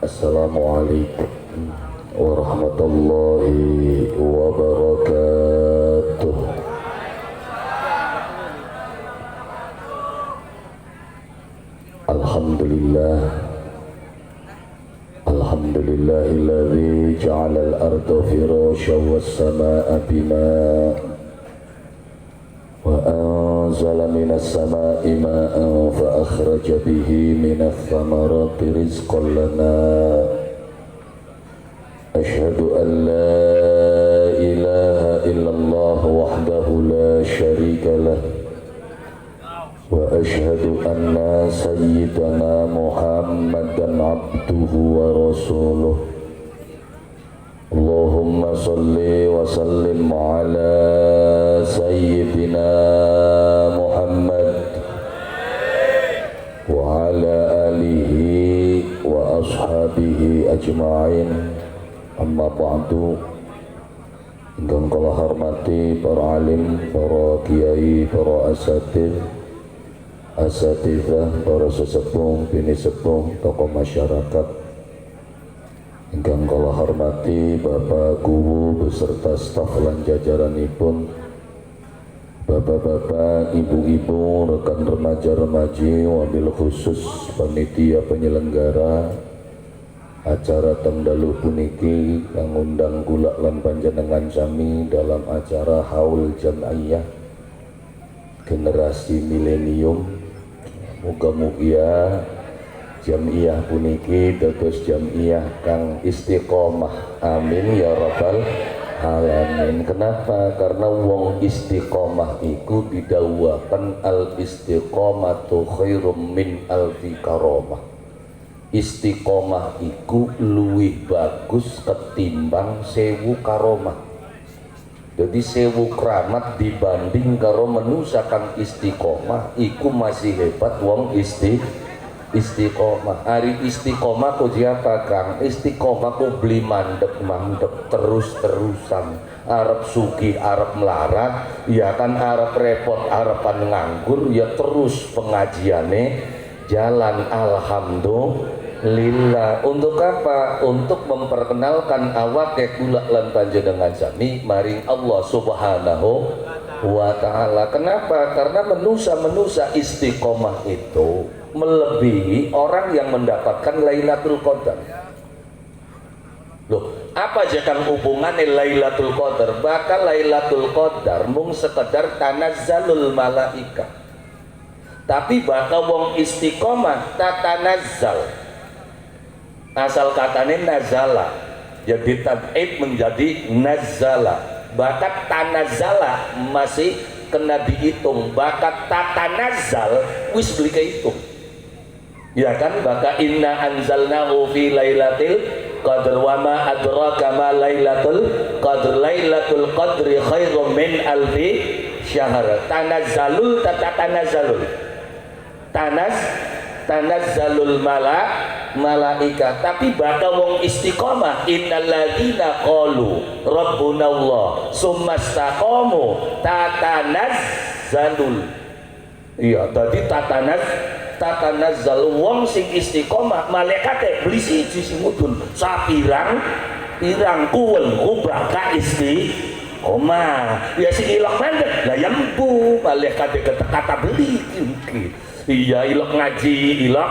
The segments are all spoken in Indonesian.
Assalamualaikum warahmatullahi wabarakatuh. Alhamdulillah, alhamdulillahilladzi ja'ala al-arda firasyan was-samaa'a binaa wa anzala minas samaa'i maa'an fa akhraja bihi minas thamarati rizqan lanaa. Asyhadu an la ilaha illallah wahdahu la syarika lah wa asyhadu anna sayyidana Muhammadan abduhu wa rasuluh. Allahumma salli wa sallim ala sayyidina Muhammad wa ala alihi wa ashabihi ajma'in. Amma ba'du. Ingkang kula hormati para alim, para kiai, para asatidz, para sesepuh, bini sepuh, tokoh masyarakat. Ingkang kula hormati Bapak Guru beserta staf lan jajaranipun, bapak-bapak, ibu-ibu, rekan remaja-remaji, wabil khusus panitia penyelenggara acara tengdalu puniki yang undang kula lan panjenengan sami dalam acara haul jam'iyah generasi milenium. Muga-muga jam'iyah puniki dados jam'iyah kang istiqomah, amin ya rabbal alamin. Kenapa? Karena wong istiqomah iku didhawuhaken al istiqomatu khairum min alfi karomah. Istiqomah iku luwih bagus ketimbang 1000 karomah. Jadi 1000 keramat dibanding karo manusa kang istiqomah iku masih hebat wong istiqomah. Hari istiqomah ku siapa kang? Istiqomah ku beli mandek terus-terusan. Arab sugih, Arab melarat, ya kan Arab repot, Araban nganggur, ya terus pengajiane jalan. Alhamdulillah. Untuk apa? Untuk memperkenalkan awake kula lan panjenengan sami maring Allah Subhanahu wa ta'ala. Kenapa? Karena manusia istiqomah itu melebihi orang yang mendapatkan Lailatul Qadar. Loh, apa aja kan hubungannya Lailatul Qadar? Bahkan Lailatul Qadar mung sekedar tanazzalul malaika. Tapi bakal wong istiqomah tatanazzal. Asal katanya nazala, jadi tab'id menjadi nazala. Bakat tanazzala masih kena dihitung. Bakat tatanazzal wis beli kehitung. Ya kan? Baka inna anzalnahu fi lailatul qadr wa ma adraka ma lailatul qadr. Lailatul qadri khairum min alfi syahr. Tanazzalul tatanazzalul. Tanazzalul malaika. Tapi bakal wong istiqomah innalladzina qalu rabbunallah summastaqamu tatanazzalul. Iya, tadi tatanazzal wong sing istiqomah malaikate beli siji sing mudun sapirang kuwen kubaka istiqomah. Ya sing ilok mandek lah yempu malaikate kata beli iki. Iya, ilok ngaji, ilok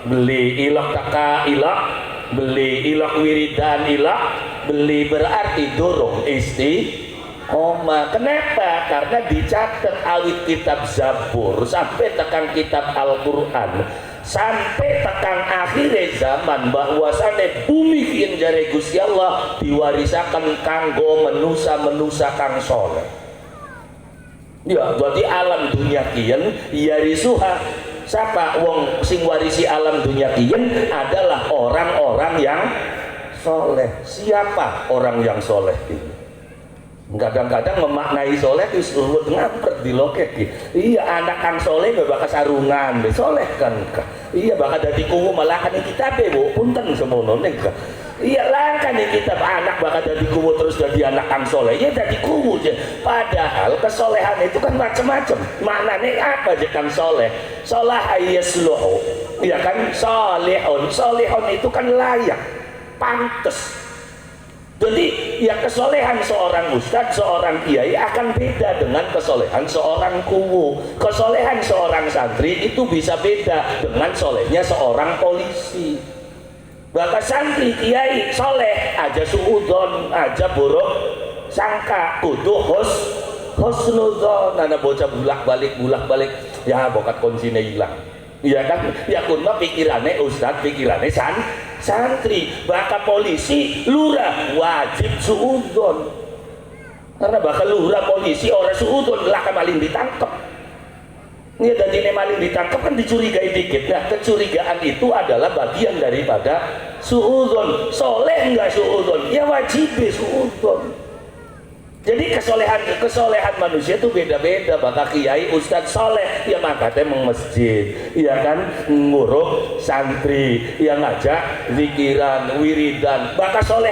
beli, ilok taka, ilok beli, ilok wiridan, ilok beli, berarti durung istiqomah. Kenapa? Karena dicatat awit kitab Zabur sampai tekan kitab Al-Quran sampai tekan akhir zaman bahwasane bumi yang jare Gusti Allah diwarisakan kanggo menusa kang soleh. Ya, berarti alam dunia kian yarisuha. Siapa wong sing warisi alam dunia kian adalah orang-orang yang soleh. Siapa orang yang soleh ini? Kadang-kadang memaknai soleh itu surut ngampret di lokek. Iya, anak kang soleh gak bakal sarungan, soleh kan? Iya, bakal dadi kuwu malah kan kita bu punten semono nih. Iya langka nih kita anak bakal jadi kuwu terus jadi anak kang soleh, ya jadi kuwu aja. Padahal kesolehan itu kan macam-macam. Maknanya apa aja kang soleh? Solah ayasluhu ya kan, solehon itu kan layak, pantes. Jadi ya kesolehan seorang ustadz, seorang kiai akan beda dengan kesolehan seorang kuwu. Kesolehan seorang santri itu bisa beda dengan solehnya seorang polisi. Bahkan santri kiai soleh aja suudon, aja buruk sangka, kudu husnuzon. Nana bocah bulak balik ya bokat kuncinya hilang. Iya kan, ya kun mah pikirannya ustadz, pikirannya santri. Bahkan polisi, lurah wajib suudon. Karena bahkan lurah polisi orang suudon lah maling ditangkap. Ini dan ini maling ditangkap kan dicurigai dikit. Nah, kecurigaan itu adalah bagian daripada suudon. Soleh enggak suudon? Ya wajib suudon. Jadi kesolehan manusia itu beda-beda. Maka kiai ustadz soleh ya makanya meng masjid, ya kan, nguruh santri, yang ngajak zikiran, wiridan. Maka soleh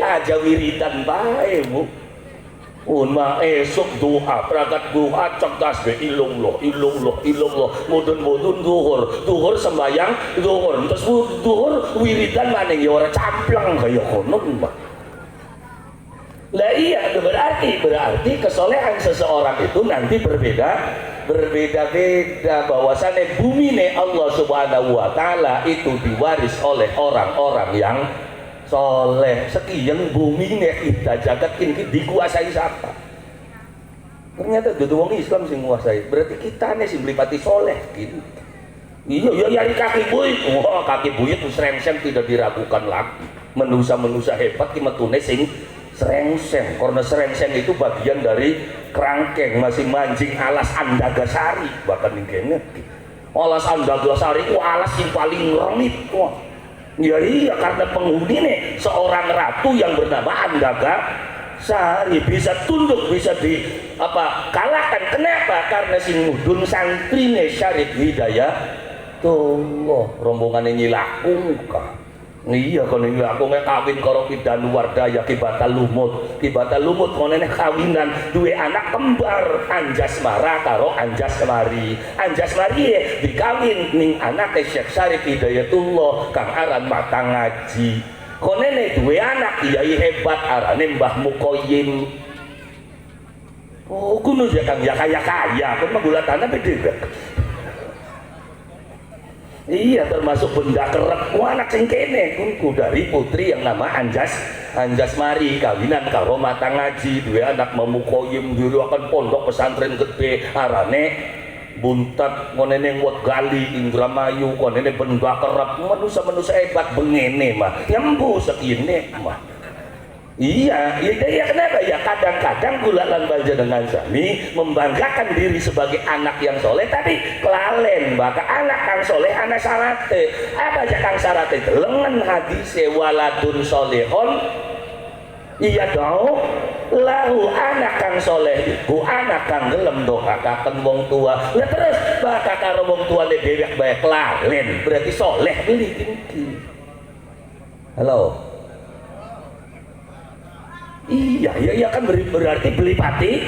aja wiridan bae bu. Unma esok doa, pragat doa cerdas be illallah, mudun duhur sembayang duhur, terus duhur wiridan mana ya orang camplang kayak konon mbak. Lah iya, berarti kesolehan seseorang itu nanti berbeda-beda. Bahwasannya bumi nih Allah Subhanahu wa taala itu diwaris oleh orang-orang yang soleh. Sekian bumi nih kita jagat ini dikuasai siapa? Ternyata itu wong Islam sing nguasai. Berarti kita nih sing melipati soleh gitu. Iya ya kaki buyut. Wah, kaki buyut serengseng tidak diragukan lagi. Menusa hebat ki metune sing serengseng, karena serengseng itu bagian dari kerangkeng, masih mancing alas Andagasari. Bahkan ini alas Andagasari itu alas yang paling rumit. Ya iya, karena penghuni nih seorang ratu yang bernama Andagasari bisa tunduk, bisa kalahkan. Kenapa? Karena si mudun santri nih Syarif Hidayah tuh rombongan ini laku kah. Iya kon iki aku kawin karo Kidan Wardaya Kibatal Lumut konene kawinan duwe anak kembar Anjasmara karo Anjasmari dikawin ning anake Syekh Syarif Hidayatullah kang aran Mata Ngaji. Konene duwe anak kiai hebat arane Mbah Mukoyim. Oh kuno ya kang ya kaya kon mah bulatana beda. Iya, termasuk benda kerep anak sing kene kunku dari putri yang nama Anjasmari kawinan karo Mata Ngaji duwe anak Memukoyim dulu akan pondok pesantren gede arane Buntat konene Wet Gali Indramayu konene benda kerep manusia hebat bengene mah nyembu sekine mah. Iya, kenapa ya? Kadang-kadang kula lan panjenengan sami membanggakan diri sebagai anak yang soleh, tapi kelalen baka anak kang soleh anak syarate. Apa aja kang syarate? Lengan hadise waladun solehon. Iya dong. Lahu anak kang soleh iku anak kang gelem doakaken wong tua. Lah terus baka karo wong tuane dhewek bae kelalen, berarti soleh beli iki. Halo. Iya kan berarti beli pati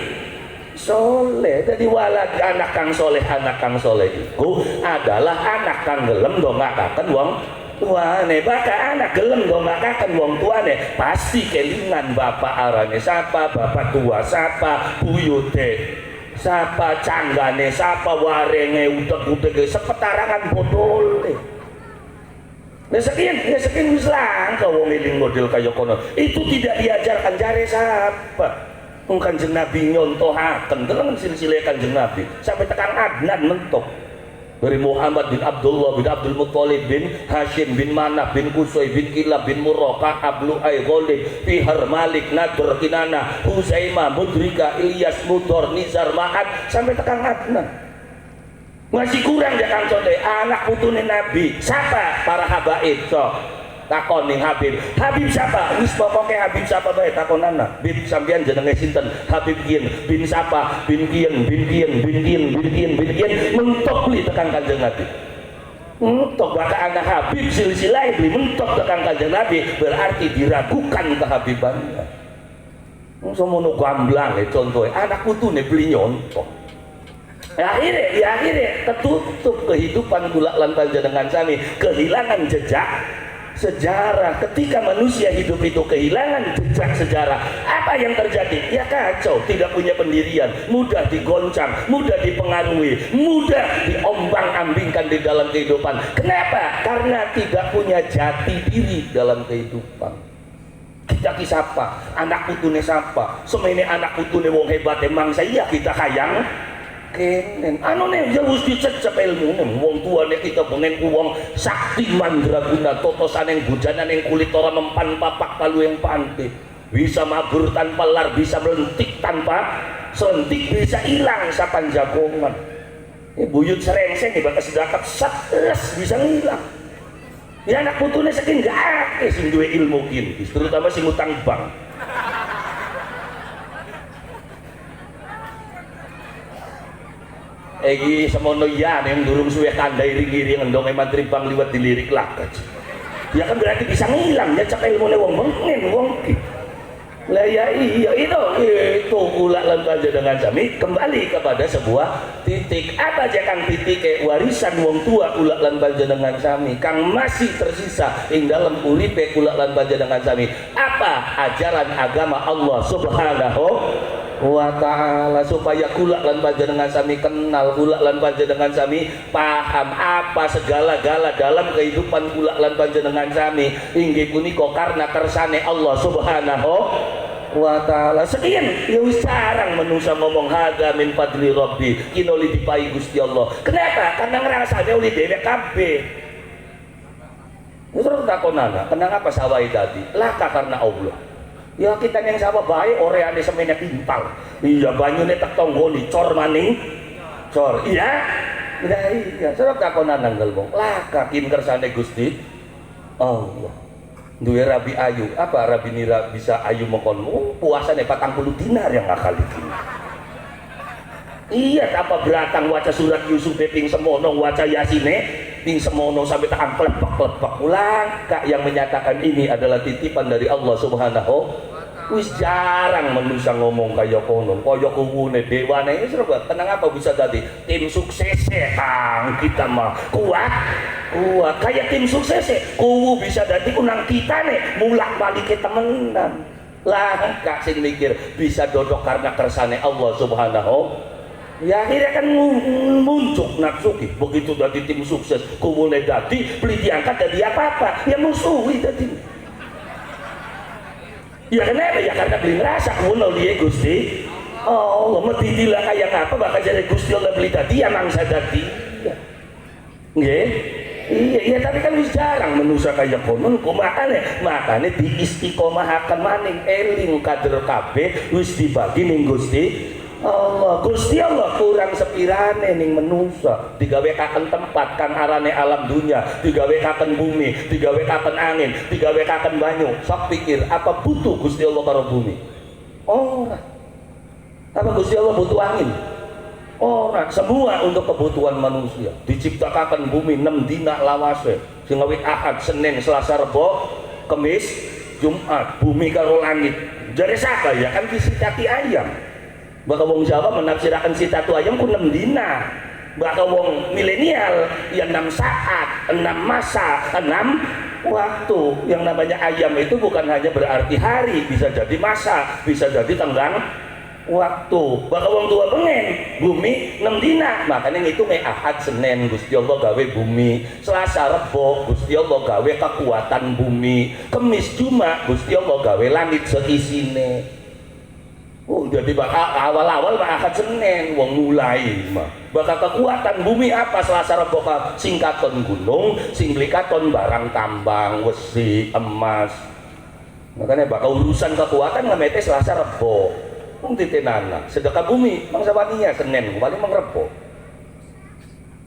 soleh. Jadi walad anak kang soleh itu adalah anak kang gelem dongakaken wong tuane. Baka anak gelem dongakaken wong tuane pasti kelingan bapak arane sapa, bapak tua sapa, buyute sapa, canggane sapa, warenge utek-uteke sepetarangan bodole. Nah sekian Islam kau ngiling model kayak kono itu tidak diajarkan jare siapa Kanjeng Nabi nyontohaken dengan silsilah Kanjeng Nabi sampai tekan Adnan mentok dari Muhammad bin Abdullah bin Abdul Muttalib bin Hashim bin Manaf bin Qusay bin Kilab bin Murraqah Ablu Ay Ghalib Fihar Malik Nadr Kinana Huzaimah Mudrika Ilyas Mudor Nizar Ma'ad sampai tekan Adnan. Masih kurang ya kang soleh anak putune Nabi siapa para habaib so takon ning Habib siapa wis pokoke Habib siapa bae takonana Habib sampean jenenge sinten Habib kian bin siapa bin kian mentok li tekan Kanjeng Nabi mentok baka anak Habib silsilah beli mentok tekan Kanjeng Nabi berarti diragukan kehabibannya semono gamblang contohnya anak putune beli nyontok akhirnya tertutup kehidupan kula lan panjenengan sami, kehilangan jejak sejarah. Ketika manusia hidup itu kehilangan jejak sejarah, apa yang terjadi? Ya kacau, tidak punya pendirian, mudah digoncang, mudah dipengaruhi, mudah diombang-ambingkan di dalam kehidupan. Kenapa? Karena tidak punya jati diri dalam kehidupan. Kita siapa? Anak putune siapa? Semene anak putune wong hebat emang saya kita kayang kenen anu nih jauh dicecep ilmu nih wong tua nih kita pengen uang sakti mandraguna totosan yang bujanan yang kulit orang mempan papak palu yang pantai bisa mabur tanpa lar, bisa melentik tanpa selentik, bisa hilang sapan jagongan. Ini buyut serengseng nih bakal sedakat satres bisa ngilang. Ya anak putune saking gak akeh sing duwe ilmu kini, terutama sing utang bank. Egi semono ya yang durung suwe kandai ring-ring endong mantri bang liwat dilirik lakat. Ya kan berarti bisa ngilang ya cak ilmu wong mengen wong ki. Lah ya iya itu kula lan panjenengan sami kembali kepada sebuah titik. Apa aja kang titik warisan wong tua kula lan panjenengan sami kang masih tersisa ing dalam uripe kula lan panjenengan sami. Apa ajaran agama Allah Subhanahu wa ta'ala, supaya kula lan panjenengan sami kenal, kula lan panjenengan sami paham apa segala-gala dalam kehidupan kula lan panjenengan sami inggih punika karena kersane Allah Subhanahu wa ta'ala. Sekian ya wis sarang manusia ngomong hadza min fadli rabbi kinoli dipai Gusti Allah. Kenapa? Karena ngrasane oleh dhewe kabeh. Terus takonana, kenapa sawai tadi? Laka karena Allah. Ya kita yang sama baik oreane semene timpal. Iya banyune tek tonggoni cor maning cor. Iya. Iya, sarep takonan nanggal wong. Laka kin kersane Gusti Allah. Duwe rabi ayu. Apa rabi nira bisa ayu mengkonmu? Puasane 40 dinar yang ngakal iki. Iya, apa beratang waca surat Yusuf ping semono waca Yasine ping semono sampai tekan klepak-klepak ulang kak yang menyatakan ini adalah titipan dari Allah Subhanahu. Wis jarang manusia ngomong kaya kono kaya kuwune dewane wis rek tenang apa bisa tadi tim sukses kang kita mah kuat kayak tim sukses kuwu bisa dadi kunang kita nih mulak balik ke temenan lah kak sing mikir bisa dodok karena kersane Allah Subhanahu. Ya akhirnya kan muncul nafsu begitu dari tim sukses kumulai dadi beli diangkat jadi apa-apa ya musuhi tadi ya kenapa ya karena beli ngerasa kumulai dia Gusti Allah metidilah kayak apa bakal jadi Gusti Allah beli tadi ya mangsa tadi iya tapi kan wis jarang manusia kayak konon makanya diistiqomahaken maning eling kader kabeh wis dibagi ning Gusti Allah. Gusti Allah kurang sepirane ning manusa digawe kaken tempat kang arane alam dunia, digawe kaken bumi, digawe kaken angin, digawe kaken banyu. Sok pikir apa butuh Gusti Allah karo bumi? Ora. Apa Gusti Allah butuh angin? Ora. Semua untuk kebutuhan manusia. Diciptakan bumi 6 dina lawase. Sing awit Ahad, Senin, Selasa, Rebo, Kamis, Jumat, bumi karo langit. Jadi siapa ya kan disitati ayam. Bakal wong Jawa menafsirkan sitatu ayam ku 6 dina. Bakal wong milenial yang 6 saat, 6 masa, 6 waktu. Yang namanya ayam itu bukan hanya berarti hari, bisa jadi masa, bisa jadi tenggang waktu. Bakal wong tua pengen bumi 6 dina, makanya ngitung Ahad, Senin Gusti Allah gawe bumi, Selasa, Rebo Gusti Allah gawe kekuatan bumi, Kemis, Jumat Gusti Allah gawe langit seisine. Jadi bakal awal-awal Ahad Senin wong mulai mah bakal kekuatan bumi apa Selasa Rebo singkaton gunung sing blikaton barang tambang wesi emas makanya bakal urusan kekuatan ngamete Selasa Rebo wong titenana sedekah bumi mangsa waninya Senin paling mangrebo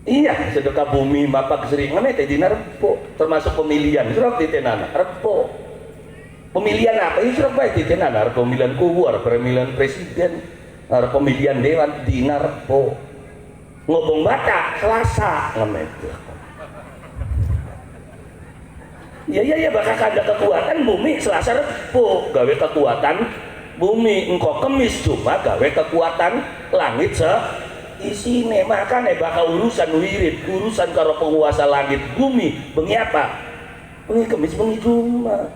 iya sedekah bumi bapak sering ngamete dina Rebo termasuk pemilihan surat titenana Rebo. Pemilihan apa? Ini sudah baik titenan, ada pemilihan kuwar, pemilihan presiden, ada pemilihan dewan, dinar, po. Ngobong bata, Selasa, ngemet. Iya, bakal ada kekuatan bumi, Selasa, po. Gawe kekuatan bumi, engkau Kemis cuma gawe kekuatan langit isine makane bakal urusan wirid, urusan karo penguasa langit bumi bengi apa? Bengi Kamis, bengi Jumat.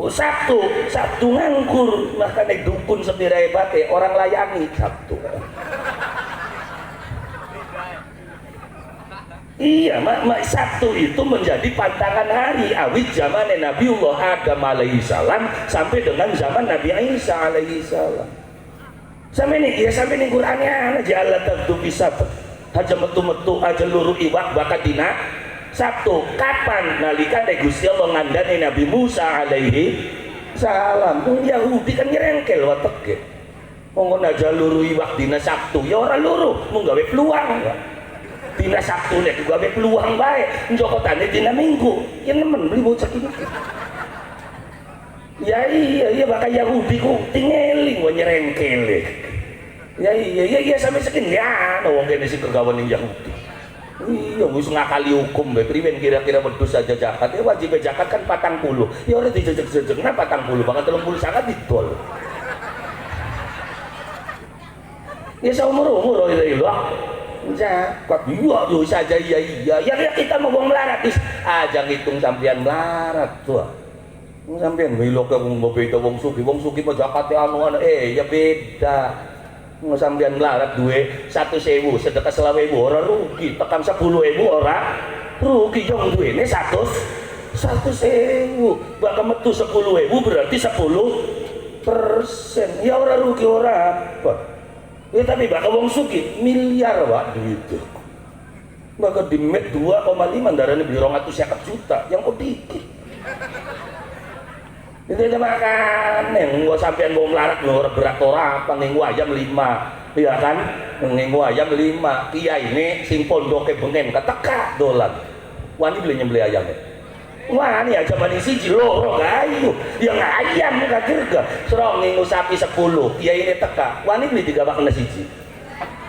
Sabtu nganggur, makane dukun sepira hebate orang layani Sabtu. Iya, Sabtu itu menjadi pantangan hari awit zaman Nabiullah Adam alaihissalam sampai dengan zaman Nabi Isa alaihissalam. Sampai nih Qur'annya aja Allah tentu bisa aja metu aja luru iwak bakat dina Sabtu. Kapan nalika Gusti Allah ngandani Nabi Musa alaihi salam. Yahudi kan nyerengkel wateke. Wong aja luru iwak dina Sabtu, ya ora luru, mung gawe peluang. Dina Sabtu nek gawe peluang bae, njokotane dina Minggu. Ya nemen beli bocah iki. Ya iya bakal Yahudi ku tingeling wae nyerengkele. Ya sampe segini ya wong kene sing kegawen ning Yahudi. Iya wis ngakali hukum bae priwen kira-kira wedhus saja zakat. Ya wajib zakat kan 40. Ya ora dijejeg-jejegna 40, bakal 30 sangat didol. Ya seumur-umur itu zakat iya saja ya kita mau melarat aja ngitung sampean melarat tuh sampean belok ke wong beda wong suki mah zakate anu ya beda sampean melarat duwe 1.000 sedekah 20.000 ora rugi tekan 10.000 ora rugi yang duwene 100.000 bakal metu 10.000 berarti 10% ya ora rugi ora apa. Ya tapi bakal wong suki miliar wak duit itu bakal di met 2,5 darahnya beli 250 juta yang kok dikit itu aja makan nggak sampean mau melarat nggak berat orang apa ngengu ayam 5 iya kan ngengu ayam 5 kiai ini sing pondoknya bengen keteka dolan wani beli nyembeli ayamnya wah ini aja mani siji loro kayu yang ayam kakir gak serong ngingu sapi 10 ya ini teka wani beli 3 bakal siji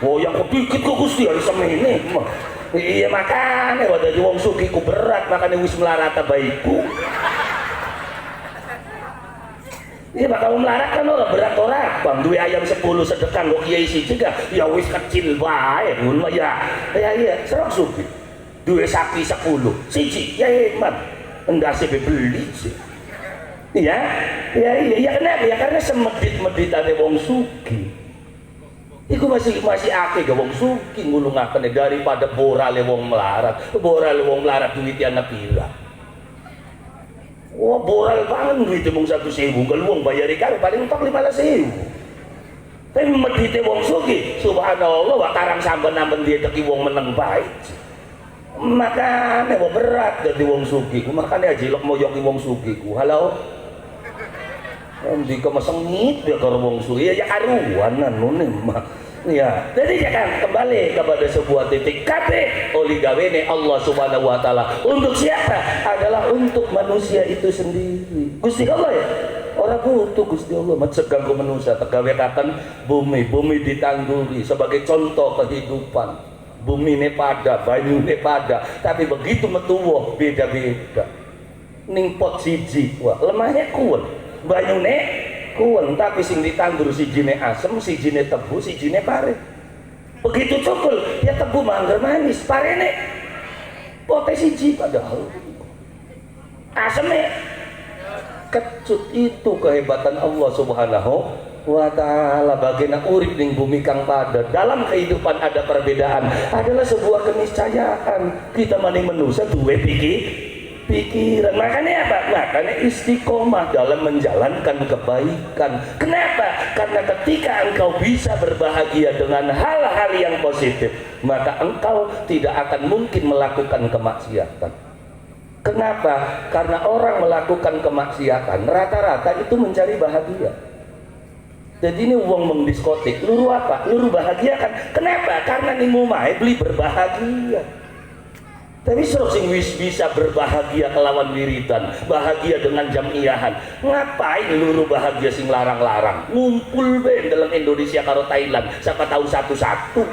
oh yang kedikit kok Gusti hari semene iya makanya wadah di wong suki ku berat makanya wis melarata baikku iya bakal melarat kan orang berat orang bang duwe ayam 10 sedekah kok kiai siji gak ya wis kecil bae ngono ya iya serong suki duwe sapi 10 siji ya hemat enggak sih beli sih iya kenapa ya karena semedit-meditane wong suki iku masih akeh ga wong suki ngulungaken daripada borale wong melarat duit ana pira wah boral banget duit mung 1.000 kalau wong bayari kabeh paling tok 15.000 tapi medite wong suki subhanallah wa karang samben-amben dia teki wong meneng baik makanya mau berat jadi wong suki makanya jilok mau yoki wong suki halo nanti kemasengit dia kalau wong suki ya karuanan nunim ya jadi jangan kembali kepada sebuah titik kabeh oleh gawene Allah subhanahu wa ta'ala untuk siapa? Adalah untuk manusia itu sendiri Gusti Allah ya orang butuh Gusti Allah mencegah ke manusia tegawekakan bumi ditangguli sebagai contoh kehidupan bumi ini pada, banyu ini pada tapi begitu metuwo beda-beda ning pot siji wah lemahnya kuat banyu ini kuat tapi sing ditandur sijine asem sijine tebu sijine pare begitu cukul ya tebu mangga manis pare ini potnya siji padahal asemnya kecut itu kehebatan Allah subhanahu wa ta'ala bagian urip ning bumi kang pada dalam kehidupan ada perbedaan adalah sebuah keniscayaan kita maning manusia duwe pikiran makanya apa? Makanya istiqomah dalam menjalankan kebaikan kenapa? Karena ketika engkau bisa berbahagia dengan hal-hal yang positif maka engkau tidak akan mungkin melakukan kemaksiatan kenapa? Karena orang melakukan kemaksiatan rata-rata itu mencari bahagia. Jadi ini uang mengdiskotik, luru apa? Luru bahagia kan? Kenapa? Karena nih mumai beli berbahagia. Tapi serus sing wis bisa berbahagia kelawan wiridan, bahagia dengan jamiahan. Ngapain luru bahagia sing larang-larang? Ngumpul be dalam Indonesia karo Thailand, siapa tahu satu-satu.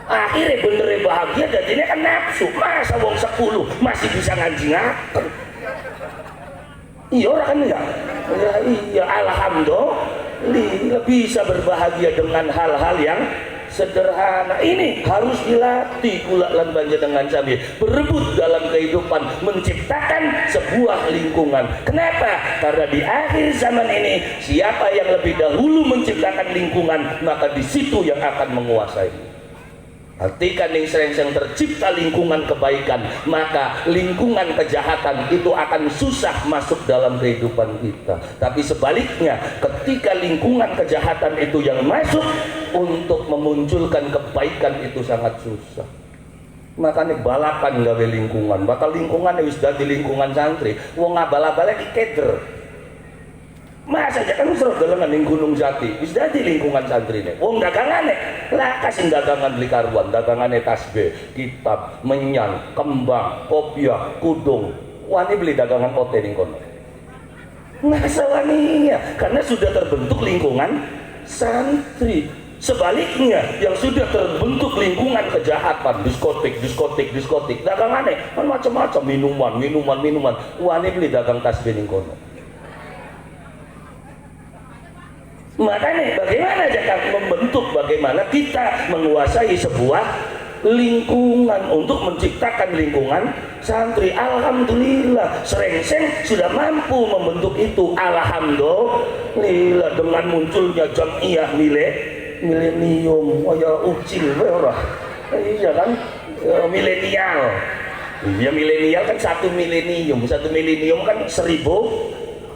Akhirnya bener bahagia jadinya kan nafsu. Masa wong 10 masih bisa nganjingaken. Iya orang kan ya iya alhamdulillah bisa berbahagia dengan hal-hal yang sederhana. Ini harus dilatih pula lan dengan sami berebut dalam kehidupan, menciptakan sebuah lingkungan. Kenapa? Karena di akhir zaman ini siapa yang lebih dahulu menciptakan lingkungan, maka di situ yang akan menguasai. Artikan yang sering tercipta lingkungan kebaikan, maka lingkungan kejahatan itu akan susah masuk dalam kehidupan kita. Tapi sebaliknya, ketika lingkungan kejahatan itu yang masuk, untuk memunculkan kebaikan itu sangat susah. Makanya balapan gawe lingkungan, bakal lingkungan wis dadi lingkungan santri, wong ngabala-bala di keder. Masa aja kan seru dalangan ning Gunung Jati, wis dadi lingkungan santri nih. Wong dagangane, lah kasih dagangan beli karuan, dagangane tasbih, kitab, menyan, kembang, kopiah, kudung. Wani beli dagangan ote ning kono. Masa waninya, karena sudah terbentuk lingkungan santri. Sebaliknya, yang sudah terbentuk lingkungan kejahatan, diskotik, dagangane kan macam-macam, minuman. Wani beli dagang tasbih ning kono. Makanya bagaimana bagaimana kita menguasai sebuah lingkungan untuk menciptakan lingkungan santri. Alhamdulillah Srengseng sudah mampu membentuk itu. Alhamdulillah dengan munculnya jamiah milenium, ucil iya kan, milenial. Iya milenial kan satu milenium kan 1000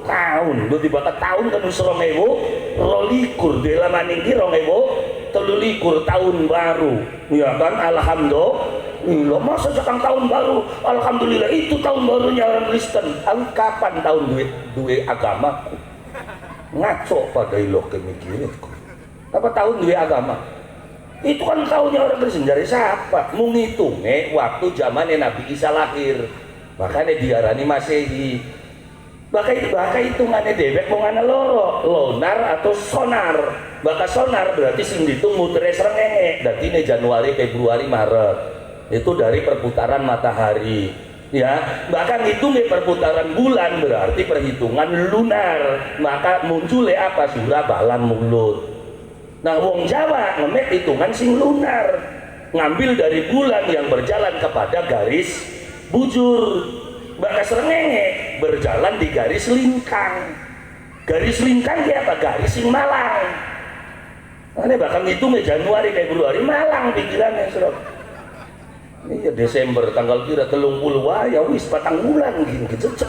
tahun, lu dibakar tahun kan 2022 dalam ini 2023 tahun baru, ya kan? Alhamdulillah, masa sekarang tahun baru, alhamdulillah itu tahun barunya orang Kristen. Kapan tahun duit agama? Ngaco pada ilok kemikiran. Apa tahun duit agama? Itu kan tahunnya orang Kristen. Dari siapa? Menghitungnya waktu zamannya Nabi Isa lahir, makanya diarani Masehi. Baka hitungannya dewek mau ngana loro, lonar atau sonar. Baka sonar berarti sing dihitung mutere srengenge. Berarti ini Januari, Februari, Maret. Itu dari perputaran matahari. Ya, bahkan hitungnya perputaran bulan berarti perhitungan lunar. Maka munculnya apa? Surah balan mulut. Nah, wong Jawa ngemet hitungan sing lunar. Ngambil dari bulan yang berjalan kepada garis bujur. Baka srengenge berjalan di garis lingkang. Garis lingkang dia apa? Garis sing malang. Ini bakal ngitungnya Januari, Februari, malang pikirannya serot. Ini ya Desember tanggal kira 30 ya wis patang bulan gini cecek.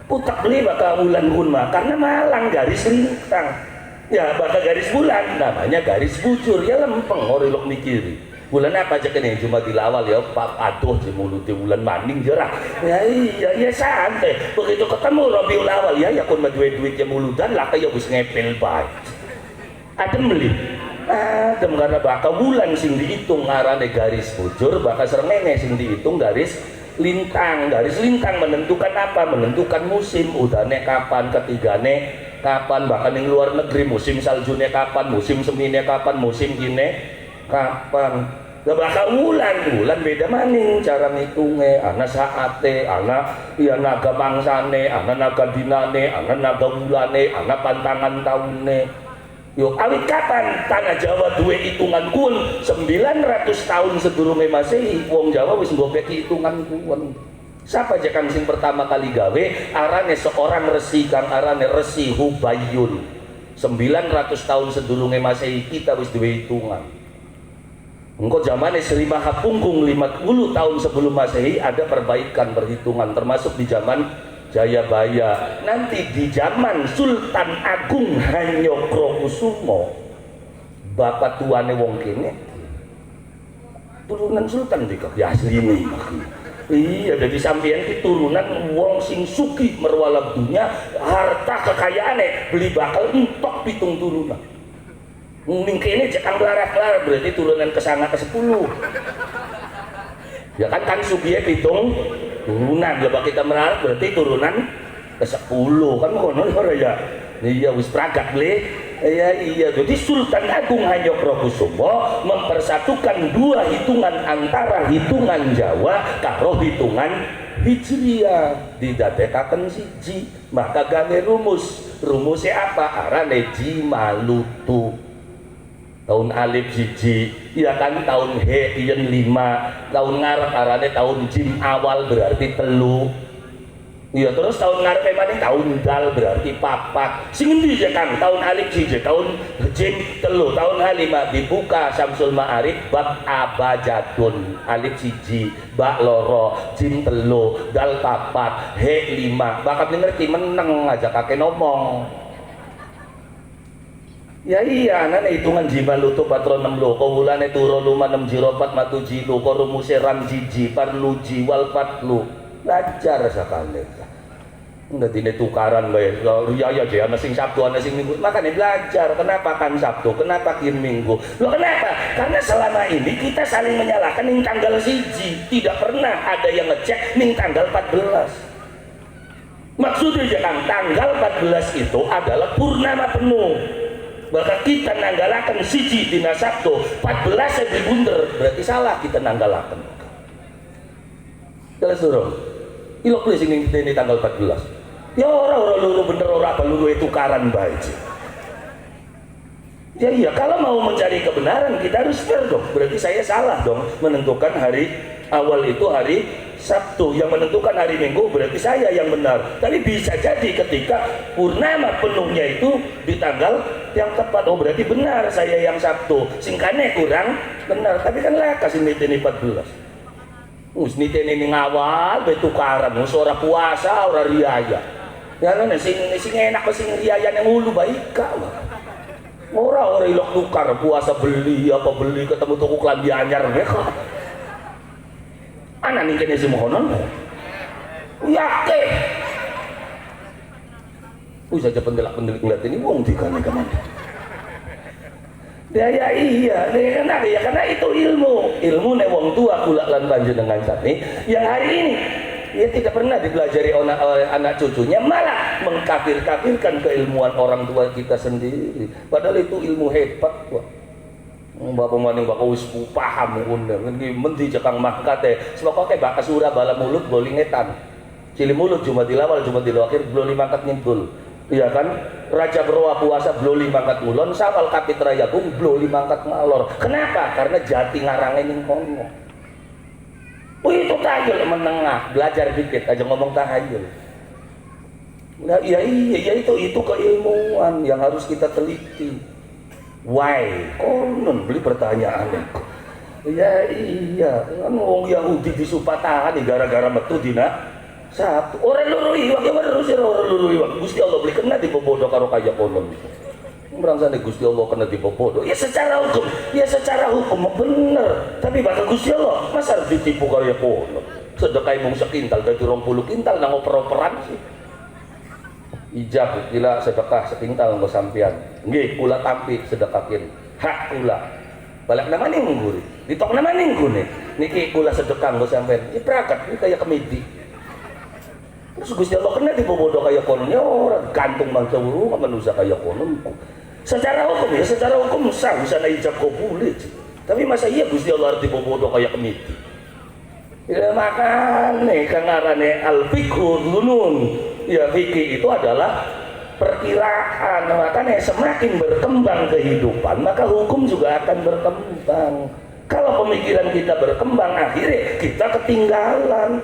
Putak beli bakal bulan gunma karena malang garis lingkang. Ya bakal garis bulan namanya garis bujur ya lempeng orilok mikiri. Bulan apa aja kan cuma dilawal ya Pak, aduh di mulutnya bulan maning jerah ya iya santai begitu ketemu Rabiul Awal ya kun duit-duitnya mulutan lah kayak bus ngepel baik adem beli karena bakal bulan sing dihitung ngarane garis bujur bakal srengenge sing dihitung garis lintang menentukan apa? Menentukan musim udane kapan, ketigane kapan, bahkan yang luar negeri musim saljunya kapan, musim semine kapan, musim gine kapan. Gak bakal bulan beda maning cara ngitungnya, ana saate, ana ya naga mangsane, ana naga dinane, ana naga bulane, ana pantangan tahunne. Yuk awit kapan tanah Jawa duwe hitungan kun 900 tahun sebelum Masehi. Wong Jawa wis ngopek hitungan kun. Siapa aja kang sing pertama kali gawe arane seorang resi kang arane Resi Hubayun. 900 tahun sebelum Masehi kita wis duwe hitungan. Engkau zamannya Sri Mahapunggung 50 tahun sebelum Masehi ada perbaikan perhitungan termasuk di zaman Jayabaya. Nanti di zaman Sultan Agung Hanyokrokusumo bapak tuane wong kene turunan sultan juga ya asli ini. Iya jadi sampeyan itu turunan wong sing sugih merwalab dunia harta kekayaane beli bakal entok pitung turunan. Ning kene cekang belar-belar berarti turunan kesanga ke-10. Ya kan sugih pitung turunan ya kita menarik berarti turunan ke-10 kan kono ya. Iya wis pragak le. Iya jadi Sultan Agung Hanyokrokusumo mempersatukan dua hitungan antara hitungan Jawa karo hitungan Hijriah didadekaken siji maka gawe rumus rumusnya apa? Arane jimalutu. Tahun alif siji, ya kan tahun he yen 5, tahun ngarep arane tahun jim awal berarti telu. Iya terus tahun ngarep maning tahun dal berarti papat. Sing endi ya Kang? Tahun alif siji, tahun jim telu, tahun halima dibuka Syamsul Ma'arif bab abajadun. Alif siji, ba loro, jim telu, dal papat, he 5. Bakal ngerti meneng aja kakek ngomong. Ya iya, nana hitungan jiman lutu patron 6 lo, kawulane turo luma 6 jiropat matu jilu, korumuse ram jiji, parluji, wal patlu. Belajar sekali. Enggak dine tukaran bae. Ya ya ana sing Sabtu, ana sing Minggu. Makanya belajar. Kenapa kan Sabtu? Kenapa kin Minggu? Loh kenapa? Karena selama ini kita saling menyalahkan ning tanggal siji. Tidak pernah ada yang ngecek ning tanggal 14. Maksudnya jangan tanggal 14 itu adalah purnama penuh. Maka kita nanggalakan siji dina Sabtu 14 saya bunder berarti salah kita nanggalakan. Jelas durung? Ilok please ini tanggal 14. Ya orang luru bener orang apa luru itu tukaran baik. Ya iya kalau mau mencari kebenaran kita harus fair dong. Berarti saya salah dong menentukan hari awal itu hari Sabtu, yang menentukan hari Minggu berarti saya yang benar. Tapi bisa jadi ketika purnama penuhnya itu di tanggal yang tepat, oh berarti benar saya yang Sabtu. Singkane kurang benar, tapi kan lah kasih niteni 14. Niteni ngawal betukaran, ora puasa, ora riaya. Ya kan sing enak sing riaya yang ulu baik kak. Ora ilok tukar puasa beli ketemu tuku klambi anyar mereka. Anak nih kene semohonon. Yakin. Saja pendelak-pendelik ngeliat ini wong dikane kemana. Ya iya, karena itu ilmu nek wong tua kula lan panjenengan sami yang hari ini ya tidak pernah dipelajari oleh anak cucunya, malah mengkafir-kafirkan keilmuan orang tua kita sendiri. Padahal itu ilmu hebat kok. Bapak maning bapak wis paham undang ngendi mendi cekang mangkat sebab kok bakas surah bala mulut bolingetan cili mulut cuma dilawal cuma dilakhir bloli mangkat nyimpul. Iya kan raja berwa puasa bloli mangkat mulon sawal kapitra yagung bloli mangkat ngalor. Kenapa? Karena jati ngarange ning kono. Itu tahayul menengah, belajar dikit aja ngomong tahayul. Nah, iya itu keilmuan yang harus kita teliti. Why? Konon beli pertanyaan itu. Ya iya, kan wong Yahudi disupatahan gara-gara metu dina Sabtu. Orang luru iwak ya orang luru iwak. Gusti Allah beli kena dibobodo karo kaya konon. Merangsane Gusti Allah kena dibobodo. Ya secara hukum bener. Tapi bakal Gusti Allah masa harus ditipu kaya konon. Sedekah mung sekintal dadi 20 kintal nang oper-operan sih. Ijab gila sedekah sekintal nggo sampean. Nggih kula tampi sedekahin hak kula. Balik nama ning ngguri. Ditok nama ning gune. Niki kula sedekah nggo sampean. Iki prakat iki kaya kemidi. Terus Gusti Allah kena dibobodo kaya konon ya ora gantung mangsa urung manusia kaya konon. Secara hukum sah bisa na ijab kabul. Tapi masa iya Gusti Allah dibobodo kaya kemidi. Ya makane kang arane al-fiqhu dunun. Ya fikih itu adalah perkiraan. Makanya semakin berkembang kehidupan maka hukum juga akan berkembang. Kalau pemikiran kita berkembang akhirnya kita ketinggalan.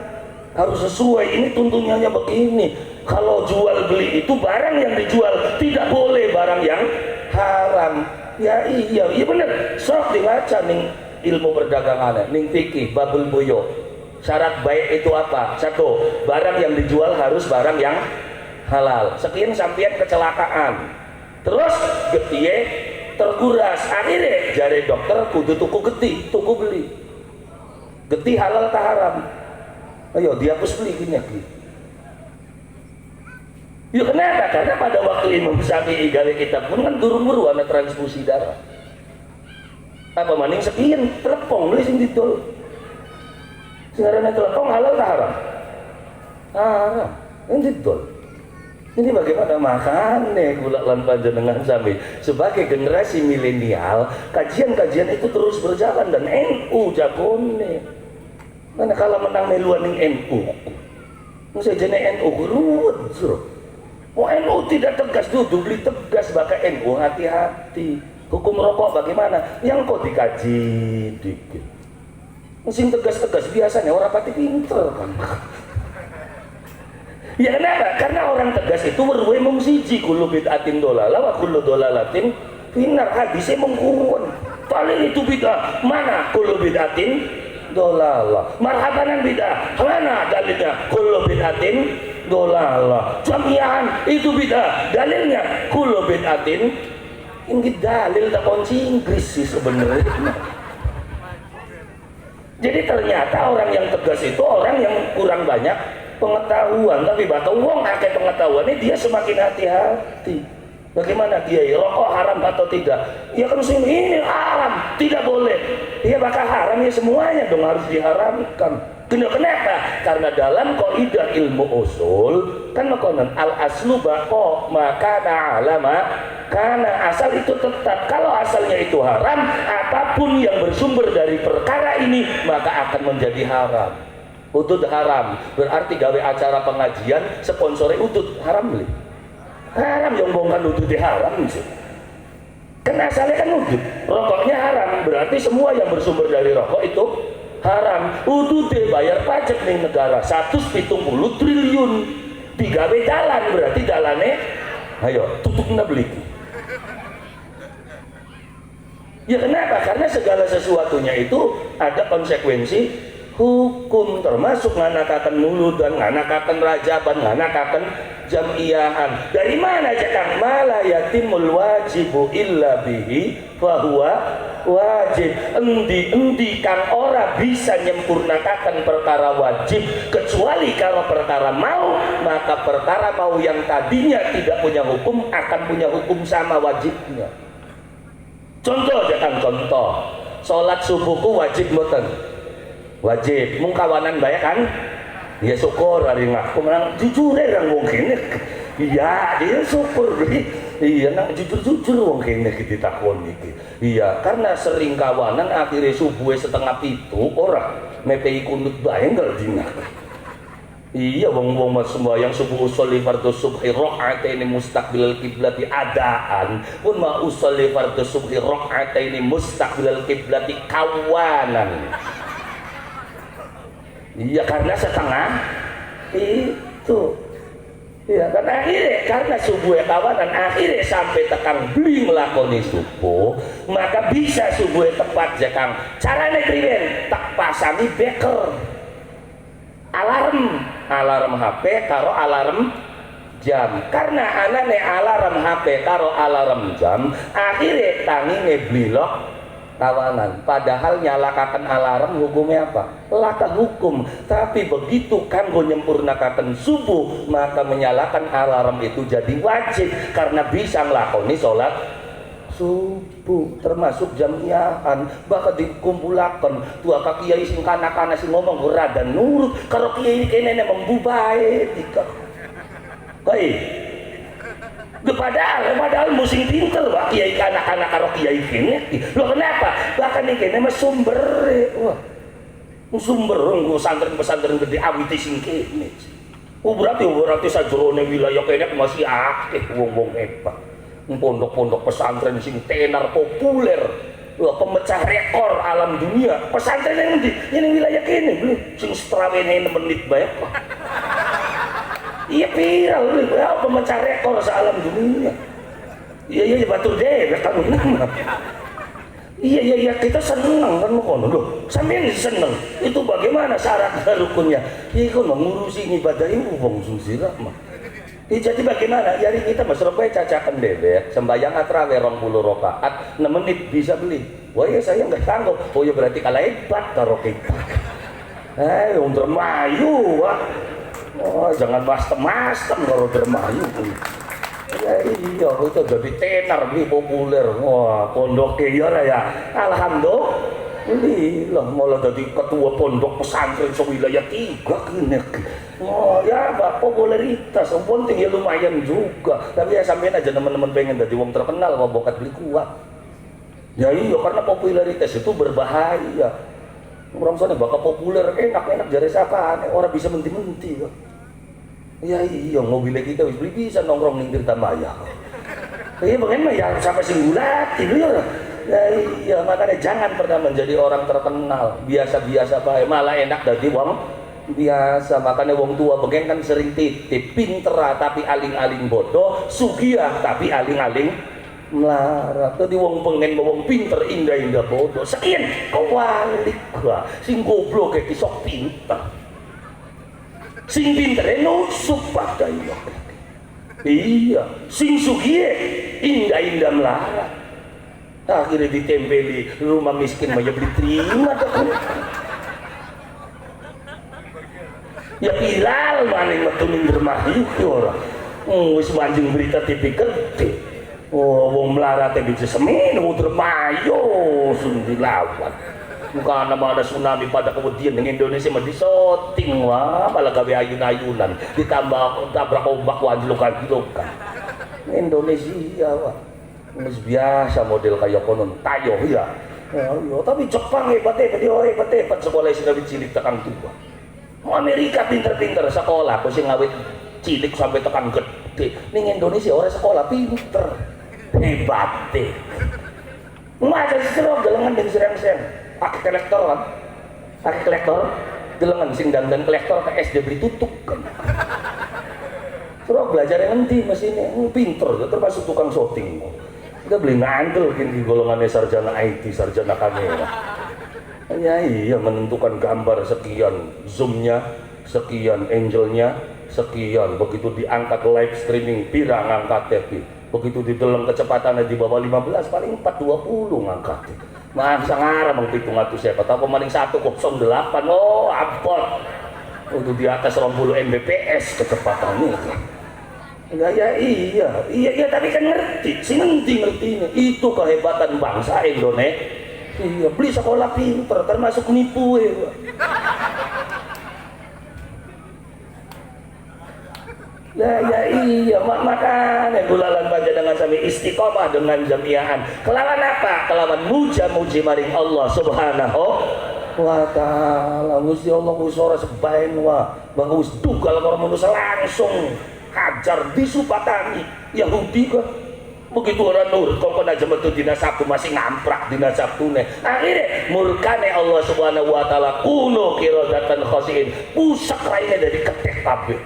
Harus sesuai, ini tuntunannya begini. Kalau jual beli itu barang yang dijual tidak boleh barang yang haram. Ya iya bener. Sok dibaca ning ilmu perdagangan ning fikih babul buyo. Syarat baik itu apa? Satu, barang yang dijual harus barang yang halal. Sekian sampean kecelakaan. Terus getiye terkuras. Akhirnya jare dokter kudu tuku geti, tuku beli. Geti halal tak haram? Ayo dihapus beli gini. Ya kenapa? Karena pada waktu Imam Syafi'i gali kitab pun kan buru-buru ana transfusi darah. Apa maning sekian telepon beli sing didol. Sekarang telepon halal tak haram? Haram. Ini didol. Ini bagaimana makanya kula lan panjenengan sami sebagai generasi milenial kajian-kajian itu terus berjalan dan NU jagone. Karena kalau menang meluan ning NU. Mesti jene NU ruwet, Bro. Oh, NU tidak tegas, duduk beli tegas, maka NU hati-hati. Hukum rokok bagaimana? Yang kok dikaji dikit. Mesin tegas-tegas biasanya orang pati pinter kan. Ya kenapa? Karena orang tegas itu berwe mung siji kullu bid'atin dolalah wa kullu dolalatin finar. Hadisnya mengkuwon. Paling itu bid'ah. Mana kullu bid'atin dolalah. Marhabanan bid'ah. Mana dalilnya? Kullu bid'atin dolalah. Jami'an itu bid'ah. Dalilnya kullu bid'atin. Ini dalil tak kunci Inggris sih sebenarnya. Jadi ternyata orang yang tegas itu orang yang kurang banyak pengetahuan, tapi batu wong akeh pengetahuannya dia semakin hati-hati. Bagaimana dia rokok haram atau tidak? Ya kan ini haram, tidak boleh. Ya bakal haram ya semuanya dong harus diharamkan. Kenapa? Karena dalam kaidah ilmu usul kan makonan al aslu baqo maka alama karena asal itu tetap. Kalau asalnya itu haram, apapun yang bersumber dari perkara ini maka akan menjadi haram. Udud haram berarti gawe acara pengajian sponsore udud haram beli. Haram yang bongkar udud haram sih. Kan asalnya kan udud, rokoknya haram berarti semua yang bersumber dari rokok itu haram. Udud bayar pajak nih negara 170 triliun. Digawe dalan berarti dalannya ayo tutupnya beli. Ya kenapa? Karena segala sesuatunya itu ada konsekuensi hukum, termasuk nganakaken nuludan, nganakaken rajaban, nganakaken jamiahan. Dari mana cakang mala yatimul wajibu illa bihi fahuwa wajib. Endi kang ora bisa nyempurnakaken perkara wajib kecuali kalau perkara mau, maka perkara mau yang tadinya tidak punya hukum akan punya hukum sama wajibnya. Contoh jatang contoh, sholat subuhku wajib mboten? Wajib. Mung kawanan bae kan? Ya syukur hari ngaku menang jujur orang wong kene. Iya, dia syukur beli. Iya, nang jujur wong kene iki ditakon iki. Iya, karena sering kawanan akhirnya subuh setengah 7 ora mepei kunut bae enggak dina. Iya, wong-wong sembahyang subuh usolli fardhu subhi rakaataini mustaqbilal kiblati adaan pun ma usolli fardhu subhi rakaataini mustaqbilal kiblati kawanan. Iya, karena setengah itu. Iya, kan akhirnya karena subuh kawanan akhirnya sampai tekang beli melakoni subuh, maka bisa subuh tepat jakang. Carane priwen tak pasangi beker. Alarm HP karo alarm jam. Karena anane alarm HP karo alarm jam akhirnya tangine blilok kawanan. Padahal nyalakakan alarm hukumnya apa? Laka hukum. Tapi begitu kanggo nyempurnakaken subuh maka menyalakan alarm itu jadi wajib karena bisa nglakoni sholat subuh, termasuk jamiahan bakal dikumpulakan tua kiai sing kana-kana sing ngomong ora dan nurut karo kiai kene membubae dika. Padahal musim pinter wah kiai kana-kana karo kiai kene. Lho kenapa? Bahkan iki kene mah sumber. Wah. Sumber nggo pesantren gede awiti sing kene. Oh berarti sajrone wilayah kene masih akeh wong-wong hebat. Pondok-pondok pesantren sing tenar populer, wah pemecah rekor alam dunia. Pesantren yang di ini wilayah kene belum sing setrawene menit bae. Iya viral belum ya, pemecah rekor alam dunia. Iya batur deh kamu nama. Iya kita seneng kan kono lho. Sampeyan seneng. Itu bagaimana syarat rukunnya? Ya kono ngurusi ibadah iku wong susira mah. Jadi bagaimana? Jadi kita masrokoy cacakan bebek, sembahyang atraweh 20 rakaat, 6 menit bisa beli. Wah ya saya nggak sanggup. Oh ya berarti kalah hebat karo kita. Untuk dermayu, wah. Oh, jangan mastem karo dermayu. Ya iya, itu jadi tenar beli populer. Wah, pondok ya. Alhamdulillah malah jadi ketua pondok pesantren sewilayah 3 kene. Oh ya Pak, popularitas penting ya lumayan juga. Tapi ya sampean aja teman-teman pengen jadi wong terkenal kok bokat beli kuat. Ya iya karena popularitas itu berbahaya. Orang sana bakal populer enak jare sapaan orang bisa menti-menti kok. Ya iya mobilnya kita wis beli bisa nongkrong ning Tirta Maya. Iya bagaimana ya sampai singgulat itu ya. Ya iya makanya jangan pernah menjadi orang terkenal, biasa-biasa bae, malah enak dadi wong biasa. Makanya wong tua begen kan sering titip, pinter tapi aling-aling bodoh, sugih tapi aling-aling melarat. Tadi wong pengen wong pinter indah-indah bodoh. Sekian kewalik gua sing goblok iki sok pinter. Sing pintere nusuk pada iya. Iya, sing sugih indah-indah melarat. Akhirnya ditempeli rumah miskin mah ya beli terima dah. Ya pilal mana yang metunin rumah itu orang. Wis manjing berita TV gede. Oh, wong melarat bisa semen, muter mayo sundi lawan. Bukan nama ada tsunami pada kemudian dengan Indonesia mah disoting wah, malah gawe ayun-ayunan, ditambah tabrak ombak wanjlukan-lukan. Indonesia wah. Wis biasa model kayak konon tayo ya. Tapi Jepang hebat sekolah sing awit cilik tekan tua. Amerika pinter-pinter sekolah kok sing awit cilik sampai tekan gede. Ning Indonesia orang sekolah pinter. Hebat deh. Macam siro gelengan dan sereng-sereng. Pakai kolektor kan? Pakai kolektor, gelengan sing dan kolektor ke SD beli tutup kan. Siro belajar yang nanti mesinnya pinter, termasuk tukang shooting. Kita beli ngandel di golongannya sarjana IT, sarjana kamera. Ya iya menentukan gambar sekian, zoomnya sekian, angelnya sekian. Begitu diangkat live streaming pirang ngangkat TV. Begitu dideleng kecepatannya di bawah 15 paling 420 ngangkat. Masa ngarang menghitung atuh siapa tahu pemaling 1,08 oh ampun. Untuk di atas 20 Mbps kecepatannya. Iya, tapi kan ngerti, ngerti ini. Itu kehebatan bangsa Indonesia. Iya, beli sekolah pinter, termasuk nipu ya. Iya, makanya bulalan baca dengan sami istiqomah dengan jamiahan. Kelawan apa? Kelawan muja-muji maring Allah Subhanahu wa ta'ala. Gusti Allah kusora sebain wa, bagus dugal kalau manusia langsung hajar disupatani Yahudi kan begitu orang nurut kok aja metu dina Sabtu masih ngamprak dina Sabtune akhirnya murkane Allah Subhanahu wa ta'ala kuno kirodatan khosiin pusak lainnya dari ketek pabrik.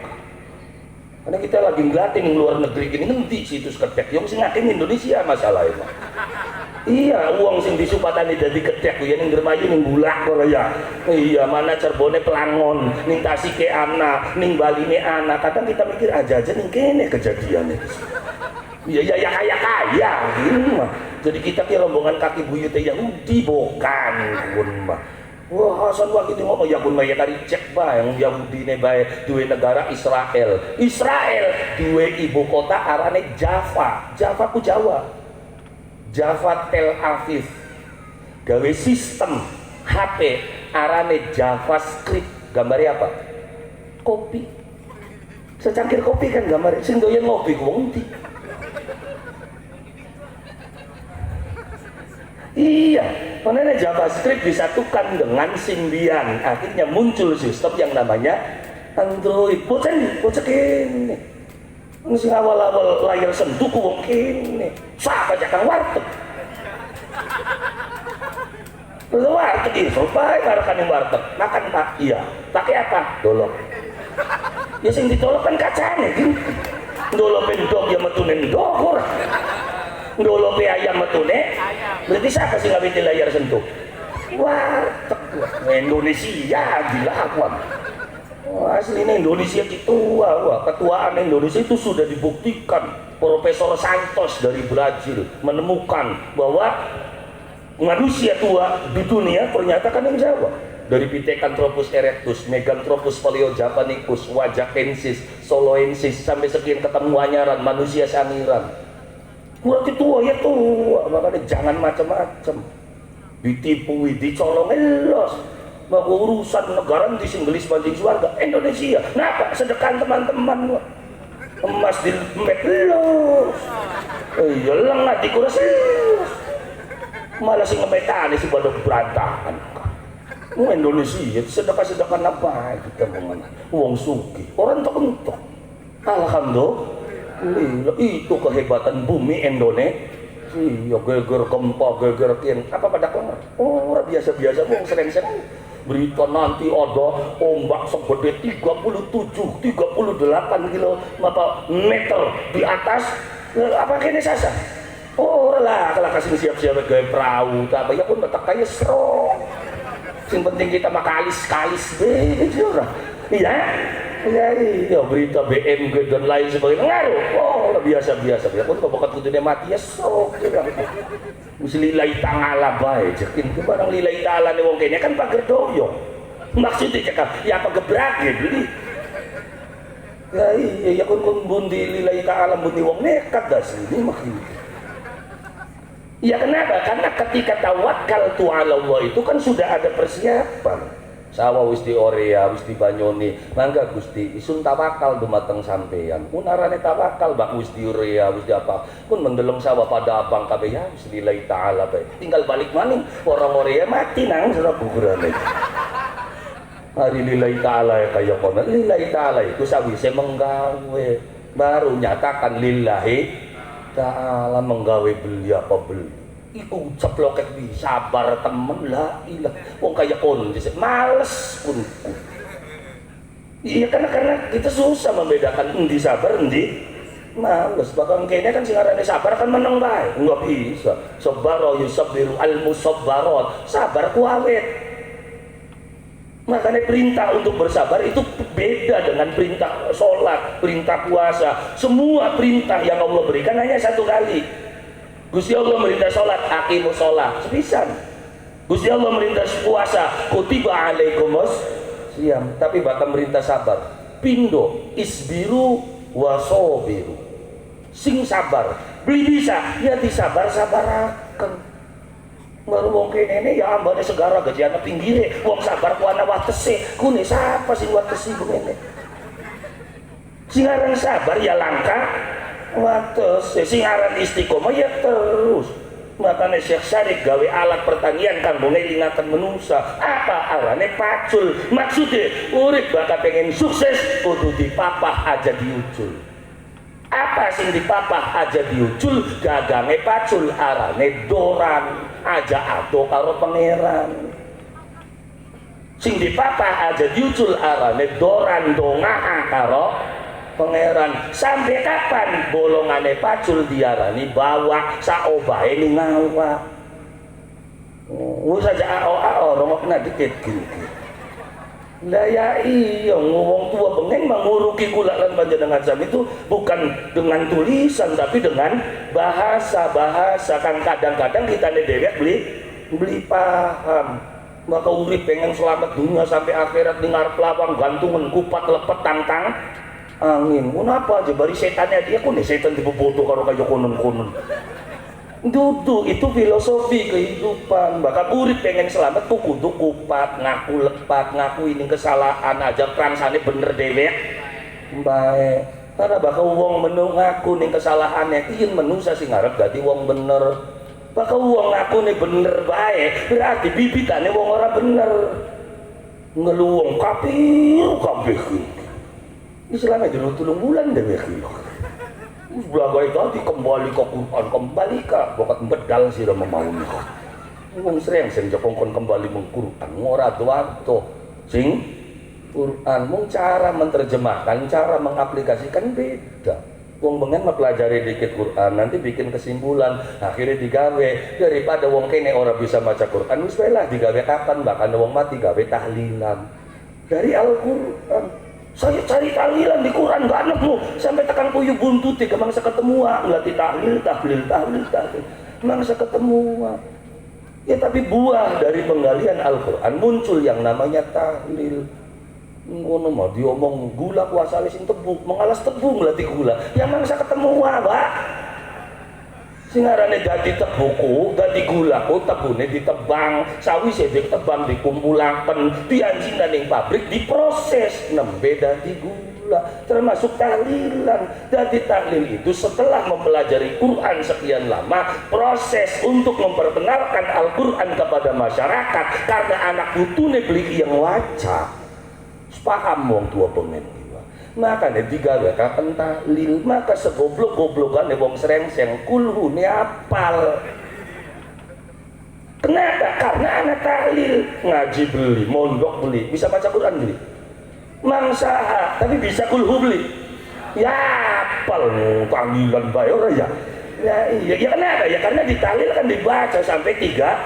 Karena kita lagi ngeliatin luar negeri gini ngendi situs ketek yang sing ngatin Indonesia masalah itu. Iya, uang sing disupatani dadi ketek ya ning Dermayu ning Bulak kok ya. Iya, mana Cirebone Pelangon, ning Tasike ana, ning Baline ana. Kadang kita mikir aja ning kene kejadiannya. Iya kaya gini mah. Jadi kita ki rombongan kaki buyut Yahudi bukan pun mah. Wah, hasan waktu itu ngomong ya pun mah ya tadi cek bae yang Yahudi ne bae duwe negara Israel. Israel duwe ibu kota arane Java. Java ku Jawa. Java Tel Aviv gawe sistem HP arane JavaScript gambarnya apa? Kopi secangkir kopi kan gambarnya sing doyan ngopi ku wong ndi. Iya, makanya JavaScript disatukan dengan Symbian akhirnya muncul sistem yang namanya Android. Bocah ini sing awal-awal layar sentuh ku wong kene. Sapa jakang warteg. Lu warteg iso bae karakan warteg. Makan Pak. Iya. Pakai apa? Dolop. Ya sing ditolok kan kacane gini. Ndolopin dog ya metune ndogor. Ndolope ayam metune. Berarti siapa sing ngawiti layar sentuh? Warteg. Indonesia dilawan. Aslinya Indonesia itu ketuaan Indonesia itu sudah dibuktikan. Profesor Santos dari Brazil menemukan bahwa manusia tua di dunia ternyata kan yang Jawa. Dari Pithecanthropus erectus, Meganthropus paleojavanicus, Wajakensis, Soloensis sampai sekian ketemu anyaran manusia sangiran. Berarti tua ya tua, makanya jangan macam-macam. Ditipu, dicolong elos. Bahwa urusan negara di singgelis pancing suarga Indonesia. Kenapa? Sedekah teman-teman emas di metlos. Iya lengah di kurus. Malah sing ngemetane si badok berantakan. Indonesia sedekah-sedekah apa kita mengenai uang suki. Orang terbentuk. Alhamdulillah, itu kehebatan bumi Indonesia. Iya, geger gempa, geger kian, apa pada kelar? Orang biasa-biasa, mau sering-sering berita nanti ada ombak segede 37, 38 kilo apa meter di atas, apa kene sasa? Lah, kalau kasih siap-siap ke perahu, apa ya pun betak kayak serong. Yang penting kita kalis begitu, iya. Iya, berita BMG dan lain sebagainya ngaruh. Biasa. Pun bakat kudunya mati ya sok. Mesti lillahi ta'ala bae. Jekin ke barang lillahi ta'ala nih wong kene kan pager doyong. Maksudnya cakap, ya apa gebrake beli. Ya iya, kun bundi lillahi ta'ala bundi wong nekat dah sini makin. Ya kenapa? Karena ketika tawakal tu ala Allah itu kan sudah ada persiapan. Sawa wis di Orea, wis di Banyoni, mangga Gusti isun tawakal dumateng sampeyan. Munarane tawakal bak wis di Orea, wis di apa. Pun mendeleng sawah pada abang kabeh ya wis lillahi ta'ala bae. Tinggal balik maning orang Orea mati nang sira kuburane. Hari lillahi ta'ala ya kaya kono. Lillahi ta'ala itu sawise menggawe baru nyatakan lillahi ta'ala menggawe beli apa beli. Iku ceplokek di sabar temen lah ilah wong kaya kon males pun. Iya karena kita susah membedakan endi sabar endi males. Bahkan kayaknya kan sing arane sabar kan meneng bae enggak bisa. Sabara yusabbiru al-musabbarat, sabar ku awet. Makanya perintah untuk bersabar itu beda dengan perintah sholat, perintah puasa. Semua perintah yang Allah berikan hanya satu kali. Gusti Allah merintah sholat, aqimus sholat, sepisan. Gusti Allah merintah puasa, kutiba alaikumus siam. Tapi bakal merintah sabar, pindo, isbiru, wasobiru. Sing sabar, beli bisa, ya disabar-sabarakan. Baru wong kene ini ya ambane segara gajiana pinggire, wong sabar ku ana watese, kune siapa sing watesi begini? Sing aran sabar ya langka. Wates, sing aran istiqomah ya terus. Makanya Syekh Syarif gawe alat pertanian kanggo ngelingaken menungsa. Apa arane pacul? Maksudnya urip bakal pengen sukses kudu dipapah aja diucul. Apa sing dipapah aja diucul? Gagange pacul arane doran aja ado karo pangeran. Sing dipapah aja diucul arane doran dongaa karo pangeran. Sampai kapan bolongane pacul diarani bawa saobahe ning ngawa. Wis aja ao rongokna dikit gitu. Lah ya iya ngomong tua pengen menguruki kula lan panjenengan sami itu bukan dengan tulisan tapi dengan bahasa kadang-kadang kita dewek beli paham. Maka urip pengen selamat dunia sampai akhirat ning ngarep lawang gantungan kupat lepet tangtang angin. Kenapa aja bari setannya dia kok nih setan diboboto karo kaya konon-konon. Dudu itu filosofi kehidupan. Bakal urip pengen selamat tuh kudu kupat, ngaku lepat, ngaku ini kesalahan aja kransane bener dewek. Baik. Karena bakal wong menung ngaku ning kesalahannya ieu manusa sing ngarep dadi wong bener. Bakal wong ngaku nih bener baik, berarti bibitane wong ora bener. Ngeluwong kabeh. Islamnya dulu 3 bulan deh ya. Belagai tadi kembali ke Quran, kembali ke bokat bedal sih udah mau nih. Wong sering jokongkon kembali mengquran, ngora tuanto sing Quran. Mung cara menerjemahkan, cara mengaplikasikan beda. Wong bengen mempelajari dikit Quran, nanti bikin kesimpulan, akhirnya digawe. Daripada wong kene ora bisa baca Quran, wis wae lah digawe kapan, bahkan wong mati gawe tahlilan dari Al-Quran. Saya cari tahlilan di Quran gak nemu sampai tekan puyuh buntut tiga mangsa ketemu ngelatih tahlil mangsa ketemu ya. Tapi buah dari penggalian Al-Quran muncul yang namanya tahlil. Ngono mah diomong gula puasa sing tebu mengalas tebu ngelatih gula yang mangsa ketemu Pak. Sing arane dadi tebuku, dadi gulaku tebune ditebang, sawise ditebang dikumpulaken, dianjingna ning pabrik diproses nembe dadi gula, termasuk tahlilan. Dadi tahlil itu setelah mempelajari Quran sekian lama, proses untuk memperkenalkan Al-Quran kepada masyarakat karena anak putune beli yang waca. Paham wong tua pengen. Makanya digawe kapan tahlil, maka segoblok-goblokan wong serengseng kulhune apal. Kenapa? Karena anak tahlil, ngaji beli, mondok beli, bisa baca Quran beli. Mangsaha, tapi bisa kulhu beli. Ya apal tahlilan bayar ya. Ya iya, ya kenapa? Ya karena di tahlil kan dibaca sampai tiga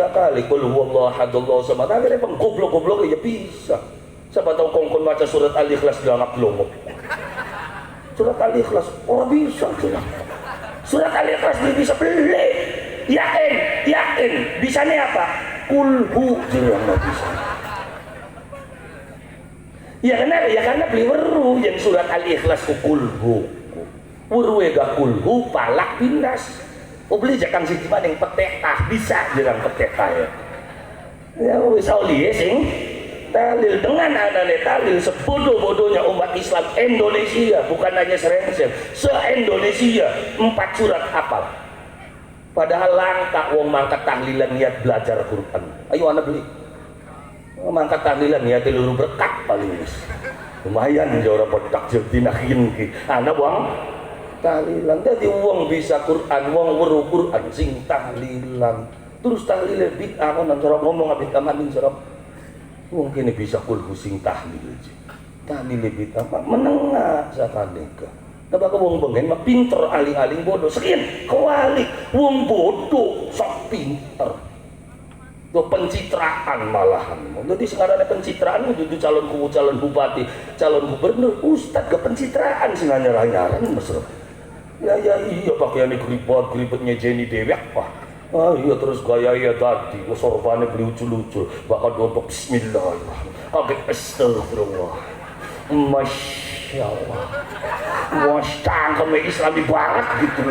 kali. Qul huwallahu ahad Allahu samad. Akhirnya goblok-goblok ya bisa. Siapa tahu kongkon baca surat Al-Ikhlas dianggap lomo. Surat Al-Ikhlas, oh bisa surat. Surat Al-Ikhlas bisa beli. Yakin. Bisanya apa? Kulhu bilang nggak bisa. Ya karena beli weru yang surat Al-Ikhlas ku kulhu. Weru ega kulhu palak pindas. Oh beli jakang sih cuma yang petekah bisa jirang petekah ya. Ya wis aulie sing tahlil dengan adanya tahlil sebodoh-bodohnya umat Islam Indonesia, bukan hanya Serengseng, se-Indonesia 4 surat hafal. Padahal langka wong mangkat tahlilan niat belajar Quran. Ayo anak beli. Mangkat tahlilan niat telur berkah paling wis. Lumayan ya ora pedak jadi nakin ki. Anak wong tahlilan dadi wong bisa Quran, wong weruh Quran sing tahlilan. Terus tahlil bid'ah kon cara ngomong abis kamaning cara mungkin bisa kulhu sing tahlil aja. Tahlil bid'ah menengah sakane ka. Tapi wong bengen mah pinter aling-aling bodoh. Sekian kewalik wong bodoh sok pinter. Itu pencitraan malahan. Jadi sekarang ada pencitraan itu calon bupati, calon gubernur, ustad ke pencitraan sing nyarah-nyaran mesra. Ya iya pakaiane gribet-gribetnya Jenny Dewek wah. Ah iya terus gaya ya tadi, sorbannya beli lucu-lucu, bakal dompet bismillahirrahmanirrahim. Kaget astagfirullah. Masya Allah. Wah, cangkemnya Islami banget gitu.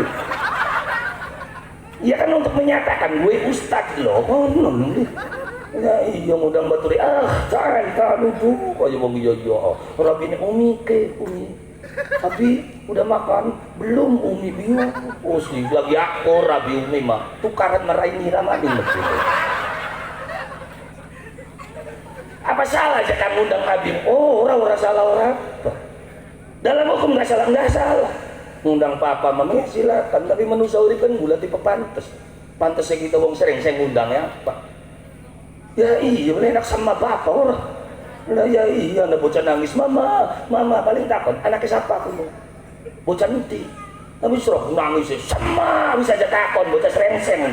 Ya kan untuk menyatakan gue ustad loh. Oh, ya iya mudang baturi jangan lucu kayak wong iya rabine umi. Tapi udah makan belum umi bingung. Oh sih lagi aku rabi umi mah tukaran meraini ramadhin betul. Apa salah aja kan ngundang Habib? Oh orang salah orang. Dalam hukum nggak salah. Ngundang papa mami silakan, tapi manusia urip kan gula tipe pantes. Pantesnya kita wong Serengseng ngundangnya apa? Ya iya enak sama bapak orang. Lah ya iya ada bocah nangis mama paling takut anaknya siapa kamu? Bocah nanti. Tapi suruh nangis sama bisa aja takut bocah Serengseng.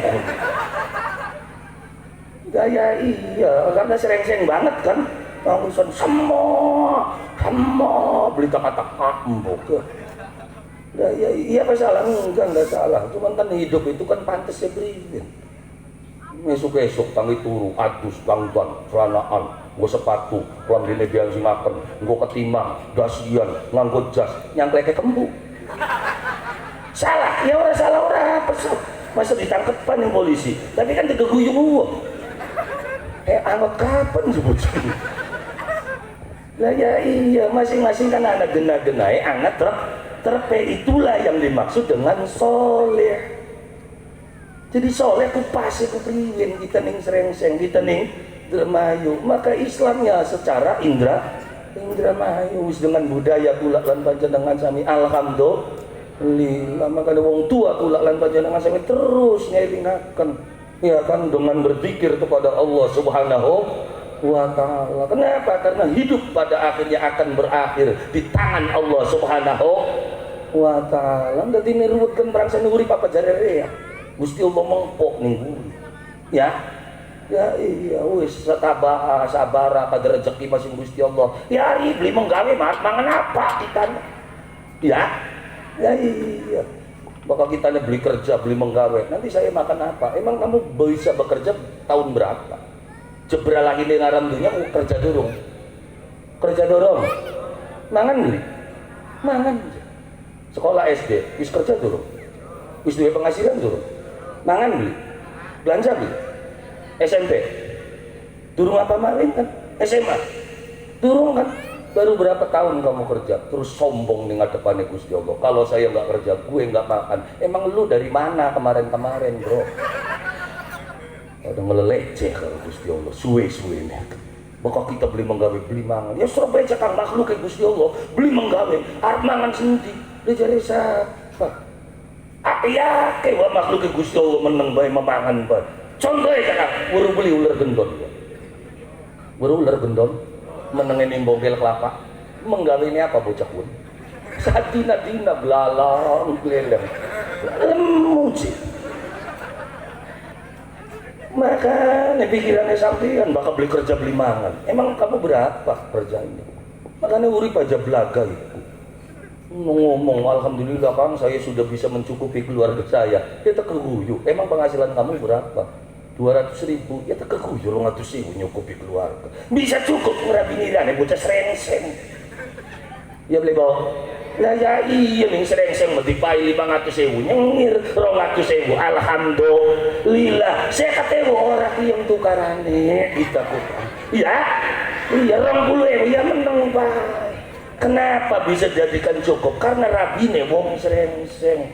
Ya iya karena Serengseng banget kan. Nangisan semua beli kata-kata embok ya. Nah, iya apa salah? Enggak salah. Cuman kan hidup itu kan pantas ya beriin. Esok tangi turu, adus, tangguan, celanaan, gue sepatu, pulang di median makan, gue ketimang, dasian, nganggo jas, nyangklek ke kembu. Salah? Ya orang salah orang apa sih? Masa ditangkepan yang polisi? Tapi kan digeguyung gue. Anggap kapan sebutnya? Lah ya iya masing-masing kan anak gena-genai anak terpe itulah yang dimaksud dengan soleh. Jadi soleh ku pasti ku priwin kita ning Serengseng kita ning Indramayu. Maka Islamnya secara Indramayu wis dengan budaya kula lan panjenengan sami alhamdulillah. Maka ada wong tua kula lan panjenengan sami terus ngelingaken ya kan dengan berzikir kepada Allah Subhanahu wa ta'ala. Kenapa? Karena hidup pada akhirnya akan berakhir di tangan Allah Subhanahu wa ta'ala. Dadi niruwetkeun bangsa urip apa jarere ya. Gusti Allah mengpok ning guru. Ya iya wis sabar pada rezeki masing Gusti Allah. Ya beli menggawe mangan apa kita? Ya iya. Bakal kita beli kerja, beli menggawe. Nanti saya makan apa? Emang kamu bisa bekerja tahun berapa? Jebral lagi di ngaran dunia kerja dorong mangan beli mangan sekolah SD wis kerja dorong wis duwe penghasilan dorong mangan beli belanja beli SMP durung apa malin kan SMA durung kan baru berapa tahun kamu kerja terus sombong nih ngadepannya Gusti Allah kalau saya nggak kerja gue nggak makan emang lu dari mana kemarin bro ada ngeleceh kalau Gusti Allah suwe-suwe nih bakal kita beli menggawe beli mangan ya Surabaya cakang makhluk ke Gusti Allah beli menggawe arep mangan sendi dia jare sapa apa ya kewa makhluk ke Gusti Allah meneng bae memangan bae contohnya cakang baru beli ular gendon meneng ini bogel kelapa menggawe ini apa bocah pun saat dina belalang geleleng muji maka pikirannya sampean bakal beli kerja beli mangan emang kamu berapa kerjanya makanya urip aja belaga gitu ngomong alhamdulillah Kang saya sudah bisa mencukupi keluarga saya ya terkeguyu emang penghasilan kamu berapa 200.000 ya terkeguyu 200.000 nyukupi keluarga bisa cukup ngerabiniran bocah serengseng ya beli bawa lah ya iya nih serengseng dipai 500.000 nyengir 200.000 alhamdulillah saya kata orang yang tukarane kita kutang ya iya 20.000 ya menang baik kenapa bisa jadikan cukup karena rabine wong serengseng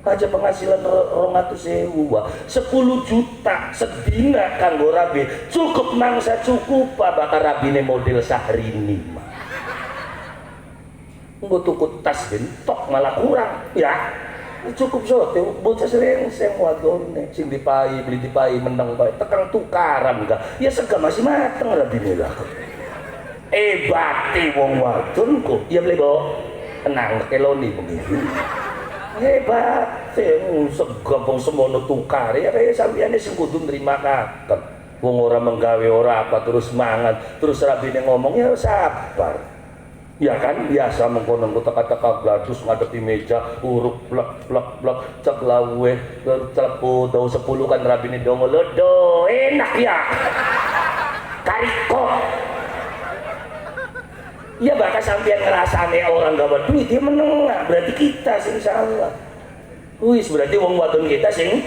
aja penghasilan 200.000 10 juta sedina kanggo rabi cukup mangsa cukup bakal rabine model Syahrini nggak tukut tas bentok malah kurang ya cukup sote bocah serengseng wadone sing beli dipai menang baik tekan tukaran enggak ya sega masih mateng rabine lah bati wong wadon kok ya beli bawa tenang keloni begitu hebat segabung semono tukar ya kayak sampeyan sing kudu nrima kaken wong ora menggawe ora apa terus mangan terus rabine ngomong ya sabar ya kan biasa mengkono teka-teka gladus ngadepi meja uruk plek cek lawe celepu daun 10 kan rabine dongo lodo enak ya kariko ya bakal sampean ngerasane orang gak duit dia menengah berarti kita sing salah wis berarti wong wadon kita sing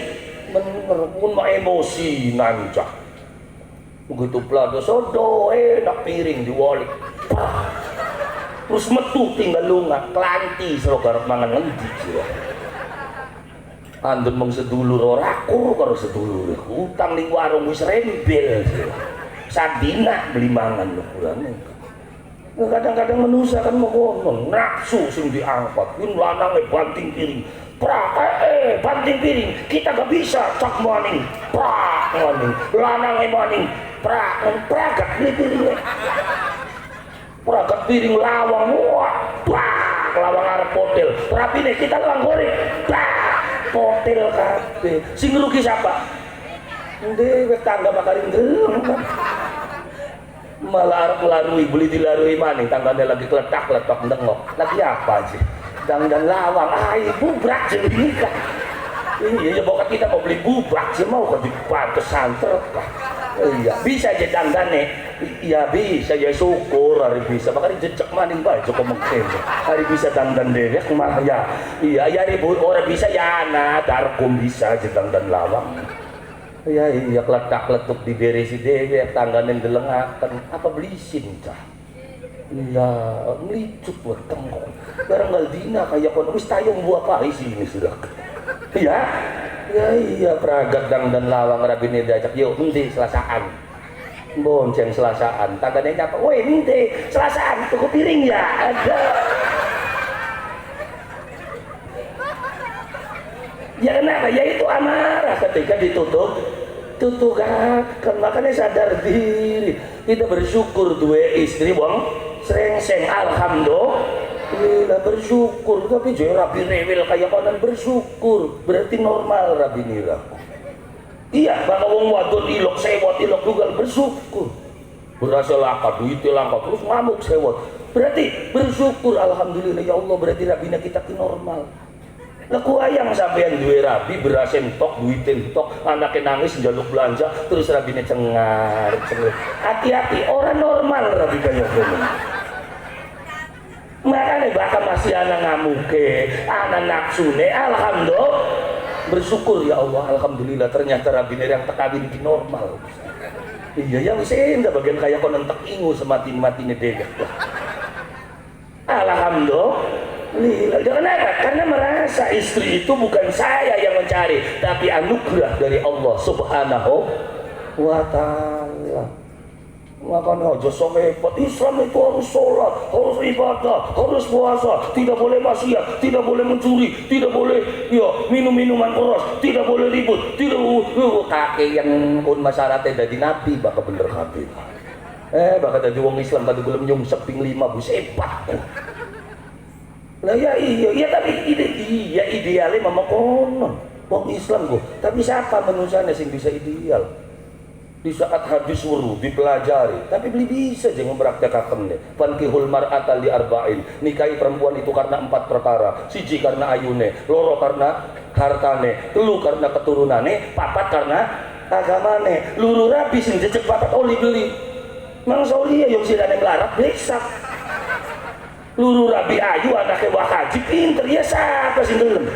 bener pun mau emosi nancah begitu plado sodo enak piring diwalik terus metu tinggal lunga kelanti sero garap mangan ngendi sira andun mung sedulur ora aku karo sedulur utang ning warung wis rembel sira sadina beli mangan lho kulane kadang-kadang manusia kan mau ngomong nafsu sing diangkat ini lanangnya banting piring banting piring kita gak bisa cak maning lanangnya maning pragat beli piringnya pragat piring lawang lawang arep potel rapi nih kita lawang goreng potel kabeh sing rugi siapa ndek tangga bakarin deleng malah arep melarui beli dilarui maning tanggane lagi kletak ndengok lagi apa sih dan lawang ibu brak jadi nikah iya ya pokoknya kita mau beli bubrak sih mau ke di pantes santer iya bisa aja dandannya iya bisa ya syukur hari bisa makanya jejak maning baik cukup mungkin hari bisa dandan dewek mah ya iya ribu orang bisa ya anak darkum bisa aja dandan lawang iya kletak-kletuk diberesi dewek tanggane delengaken apa belisin cah iya melicut buat tengok barang galdina kayak kono wis tayong buah pai sini sudah iya pragat dan lawang rabine diajak yuk nanti selasaan bonceng selasaan tanggane nyapa woi nanti selasaan tuku piring ya ada ya kenapa ya itu amarah ketika ditutup kan makanya sadar diri kita bersyukur dua istri wong serengseng alhamdulillah bersyukur tapi jangan rabi rewel kayak konon bersyukur berarti normal rabi nira iya bakal wong wadon ilok sewot ilok dugal bersyukur berasa langka duitnya langka terus ngamuk sewot berarti bersyukur alhamdulillah ya Allah berarti rabina kita ki normal lah kuayang sampean duwe rabi beras entok duit entok anaknya nangis njaluk belanja terus rabine cengar hati-hati orang normal rabi kaya gini makanya bakal masih anak ngamuke anak naksune alhamdulillah bersyukur ya Allah alhamdulillah ternyata rabine yang tekawin di normal iya yang saya enggak bagian kayak konon tek ingu semati-matinya degak alhamdulillah kenapa? Karena merasa istri itu bukan saya yang mencari tapi anugerah dari Allah subhanahu wa ta'ala Makanya aja sampai repot. Islam itu harus sholat, harus ibadah, harus puasa, tidak boleh maksiat, tidak boleh mencuri, tidak boleh ya minum minuman keras, tidak boleh ribut, tidak kakek yang pun masyarakatnya dari nabi bakal bener kabeh. Bakal dari wong Islam pada belum nyungsep ping 5 bu sepat. Lah ya iya tapi iya idealnya memang konon wong Islam kok. Tapi siapa manusianya sing bisa ideal? Di saat hadis wuru dipelajari, tapi beli bisa aja mempraktekkan deh. Fankihul mar'ata li arba'in, nikahi perempuan itu karena 4 perkara. Siji karena ayune, loro karena hartane, telu karena keturunane, papat karena agamane. Luru rabi sing jejeg papat oli beli. Mang Saulia yang sidane melarat besak. Luru rabi ayu anaknya wakaji pinter ya siapa sing gelem.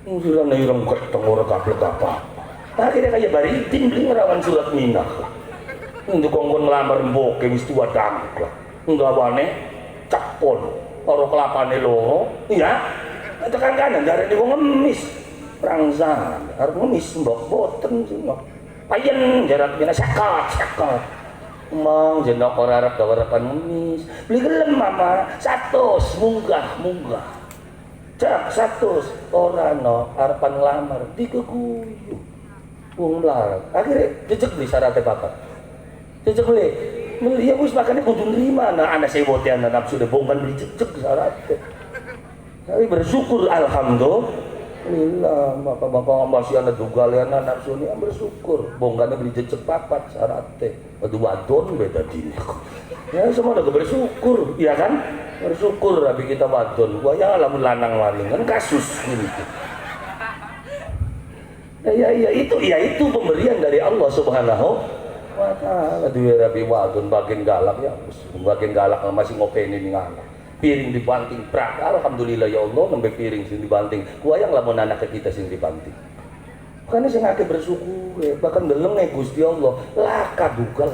Sidane ireng keteng ora kaplek apa. Akhirnya kayak baritin beli ngerawan surat minah untuk kongkong ngelamar mboke wis tua dangk lah nggawane cakpon ora kelapane loro iya tekan kanan darane wong ngemis prangsan arep ngemis mbok boten semua payen jaraknya sakat emang jenok ora arep gawerepan ngemis beli gelem mama 100 munggah cak 100 ora no arepan nglamar dikeguyu wong melarat akhirnya jejak beli syaratnya bapak jejak beli ya wis makanya kudu nerima anak sewotian dan nafsu deh bongkan beli jejak syaratnya tapi bersyukur alhamdulillah maka masih ada dugal ya nafsu ini bersyukur bongkannya beli jejak papat syaratnya aduh wadon beda dini ya semua udah bersyukur ya kan bersyukur tapi kita wadon gua ya alamun lanang waling kan kasus gitu. Ya itu pemberian dari Allah Subhanahu wa taala. Duwe rabi wadon bagian galak ya, bagian galak masih ngopeni ning anak. Piring dibanting prak. Alhamdulillah ya Allah nembe piring sing dibanting. Kuayang lamun anak kita sing dibanting. Makanya sing akeh bersyukur bahkan delenge Gusti Allah laka dugal.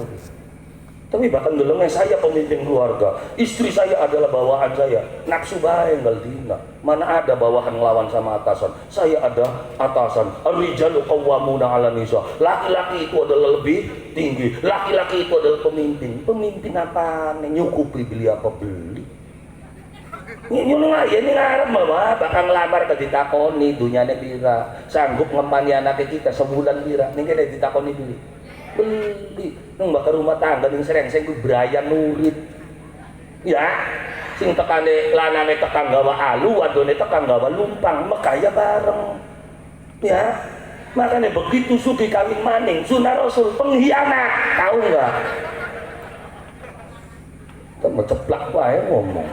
Tapi bahkan delenge saya pemimpin keluarga, istri saya adalah bawahan saya, nafsu bae enggal dina. Mana ada bawahan ngelawan sama atasan? Saya ada atasan. Ar-rijalu qawwamuna 'alan nisa. Laki-laki itu adalah lebih tinggi. Laki-laki itu adalah pemimpin. Pemimpin apa? Nyukupi beli apa beli. Nyunyung aja ini ngarep mah bakal ngelamar ke ditakoni dunyane pira. Sanggup ngempani anak kita sebulan pira. Ning kene ditakoni beli nung bakal rumah tangga ning serengseng ku brayan nurit ya sing tekane lanane tekan gawa alu wadone tekan gawa lumpang mekaya bareng ya makanya begitu sugi kawin maning sunah rasul pengkhianat tahu nggak temen ceplak wae ngomong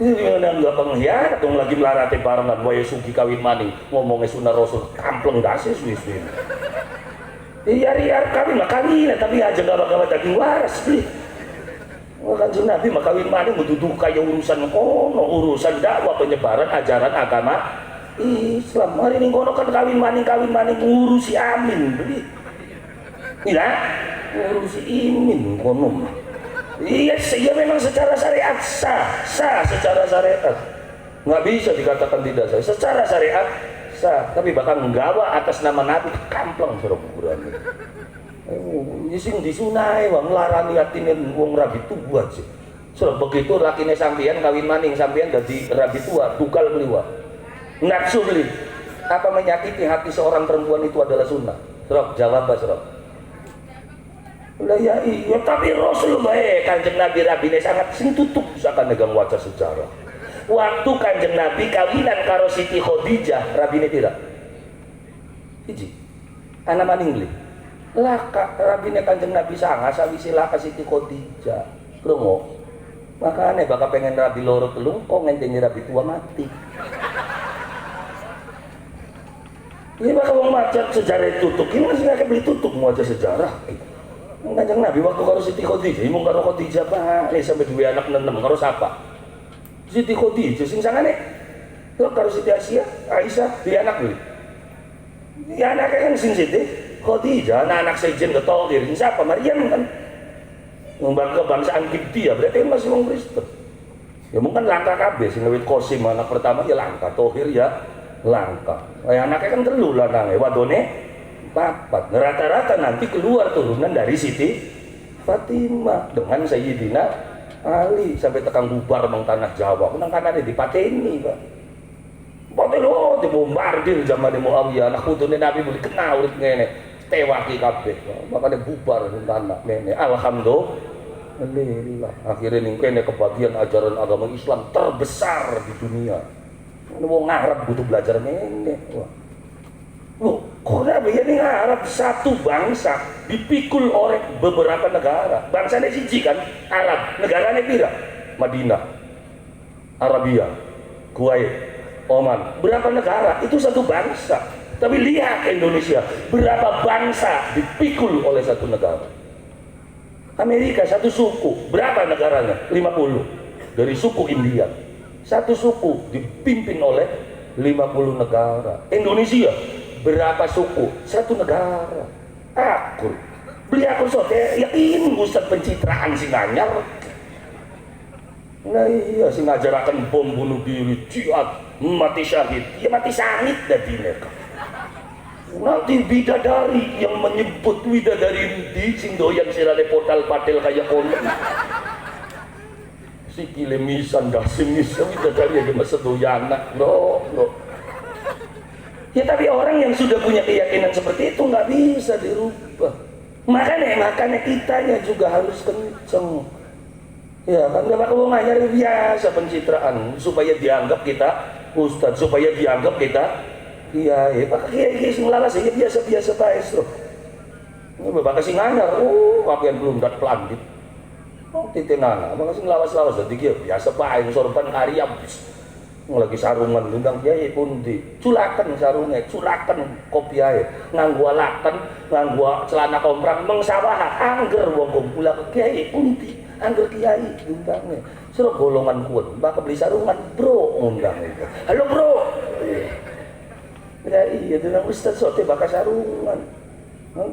ini nggak pengkhianat dong lagi melarate barengan wae sugi kawin maning ngomongnya sunah rasul kampleng dasis wis iya kawin mah kawin tapi aja gak bakal daging waras beli Kanjeng Nabi mah kawin maning butuh kaya urusan kono urusan dakwah penyebaran ajaran agama Islam hari ini kono kan kawin maning ngurusi amin beli iya ngurusi imin kono iya memang secara syariat sah secara syariat nggak bisa dikatakan tidak sah secara syariat tapi bahkan nggawa atas nama Nabi kampleng suruh kuburan sing disunai wong nglarani atine wong rabi tua sih suruh begitu lakine sampean kawin maning sampean dadi rabi tua tukal beliwa nafsu beli apa menyakiti hati seorang perempuan itu adalah sunnah suruh jawab suruh lah ya iya tapi Rasul bae Kanjeng Nabi rabine sangat sing tutup misalkan negang wajah sejarah waktu Kanjeng Nabi kawinan karo Siti Khadijah rabine tidak hiji anak maning beli laka rabine Kanjeng Nabi sangat sawise laka Siti Khadijah krungu makanya bakal pengen rabi loro telung kok ngenteni rabi tua mati ini bakal wong macet sejarah tutup ini masih gak beli tutup wajah sejarah Kanjeng Nabi waktu karo Siti Khadijah imung karo Khadijah pak ini sampai dua anak 6 karo siapa Siti Khadijah sing sangane kok karo Siti Aisyah dia anak beli ya anaknya kan sing Siti Khadijah anak sejen ketolir siapa Maryam kan ngembang kebangsaan Kipti ya berarti kan masih orang Kristen ya mungkin langka kabeh sing ngawit Qasim anak pertama ya langka Tohir ya langka anaknya kan telu lanange wadone papat. Rata-rata nanti keluar turunan dari Siti Fatimah dengan Sayyidina Ali sampai tekan bubar mang tanah Jawa. Nang kanane dipateni, Pak. Boten lo dibombardir zaman Muawiyah, anak putune Nabi boleh kena urip ngene. Tewaki kabeh. Makane bubar nang tanah ngene. Alhamdulillah. Akhirnya ning kene kebagian ajaran agama Islam terbesar di dunia. Wong Arab butuh belajar ngene. Loh, kok ini Arab satu bangsa dipikul oleh beberapa negara. Bangsanya siji kan, Arab. Negaranya pira? Madinah, Arabia, Kuwait, Oman. Berapa negara? Itu satu bangsa. Tapi lihat Indonesia, berapa bangsa dipikul oleh satu negara. Amerika satu suku, berapa negaranya? 50. Dari suku India. Satu suku dipimpin oleh 50 negara. Indonesia berapa suku? Satu negara. Aku beli aku sote yakin Ustaz pencitraan sing anyar. Nah iya sing ngajaraken bom bunuh diri, jihad, mati syahid. Ya mati syahid dadine. Nanti bidadari yang menyebut widadari di sing doyan sirane portal padel kaya kono. Sikile misan dah simis widadari aja masa doyana. No. Ya tapi orang yang sudah punya keyakinan seperti itu nggak bisa dirubah. Makanya kitanya juga harus kenceng. Ya kan nggak bakal ngajar biasa pencitraan supaya dianggap kita ustadz, supaya dianggap kita kiai. Maka kiai sing lalas ya biasa-biasa bae bro. Ini bapak sing ngajar, kapian belum dat pelandit. Titenana, maka sing lawas-lawas dadi kiai biasa bae sorban Arya. Lagi sarungan undang kiai pundi culaken sarunge culaken kopiahe nganggo alaken nganggo celana komprang mengsawah angger wong kumpul ke kiai pundi angger kiai undange suruh golongan kuat mbak beli sarungan bro undang itu halo bro ya iya dengan ustaz sote bakal sarungan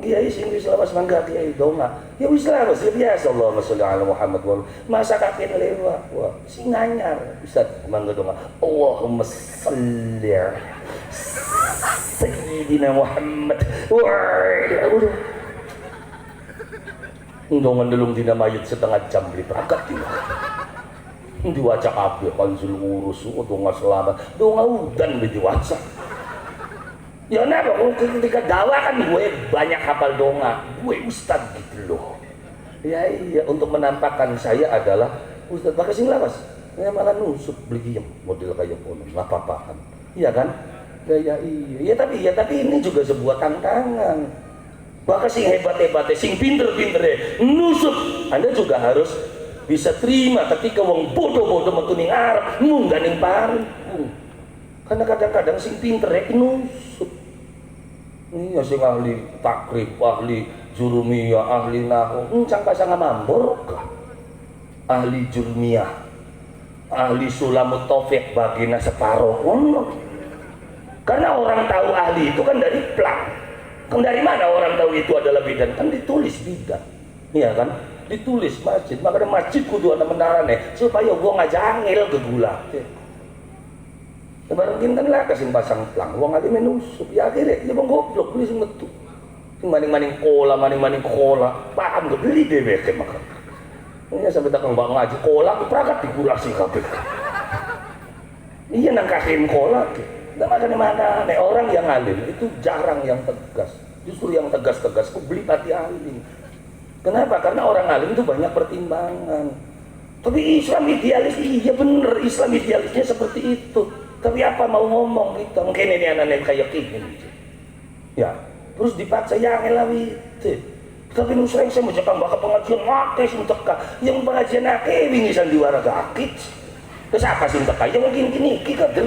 kiai sing wis lawas mangga kiai donga ya wis lawas ya biasa Allahumma sholli ala Muhammad wa masa kapan lewat wah sing anyar ustaz mangga donga Allahumma sholli sayyidina Muhammad wa ndongan delung dina mayit setengah jam beli berangkat diwaca kabeh kanzul urus donga selamat donga udan diwaca. Ya kenapa? Ketika dakwah kan gue banyak hafal donga, gue ustad gitu loh. Ya iya, untuk menampakkan saya adalah ustad pakai sing lawas. Ya malah nusuk beli model kayak kono, nggak apa-apaan. Iya kan? Ya iya. Ya tapi ini juga sebuah tantangan. Maka sing hebat-hebatnya, sing pinter-pinternya nusuk, Anda juga harus bisa terima ketika wong bodoh-bodoh metu ning arep munggah ning panggung. Karena kadang-kadang sing pinternya nusuk. Iya sing ahli takrib, ahli jurumiyah, ahli nahwu, pasang mambur, ahli jurumiyah, ahli sulamut taufik bagina separuh. Karena orang tahu ahli itu kan dari plang. Kan dari mana orang tahu itu adalah bidan? Kan ditulis bidan, iya kan? Ditulis masjid, makanya masjid kudu ada menarane supaya gua ngajangil ke gula. Barang kan lah kasih pasang plang, uang aja menusuk, ya akhirnya dia bang goblok beli sing metu, sing maning maning kola, paham gak beli deh mereka makan. Ini sampai takang bang ngaji kola, perakat dikurasi kabeh. Iya nangkahin kola, dan makan mana? Orang yang alim itu jarang yang tegas, justru yang tegas-tegas, kok beli hati alim. Kenapa? Karena orang alim itu banyak pertimbangan. Tapi Islam idealis, iya bener Islam idealisnya seperti itu. Tapi apa mau ngomong gitu, mungkin ini anak-anak kayak gini ya, terus dipaksa ya ngelawi tapi nusreng saya mau jepang bakal pengajian ngake sih teka yang pengajian ngake wingisan diwara gakit terus apa sih teka, ya mungkin gini kader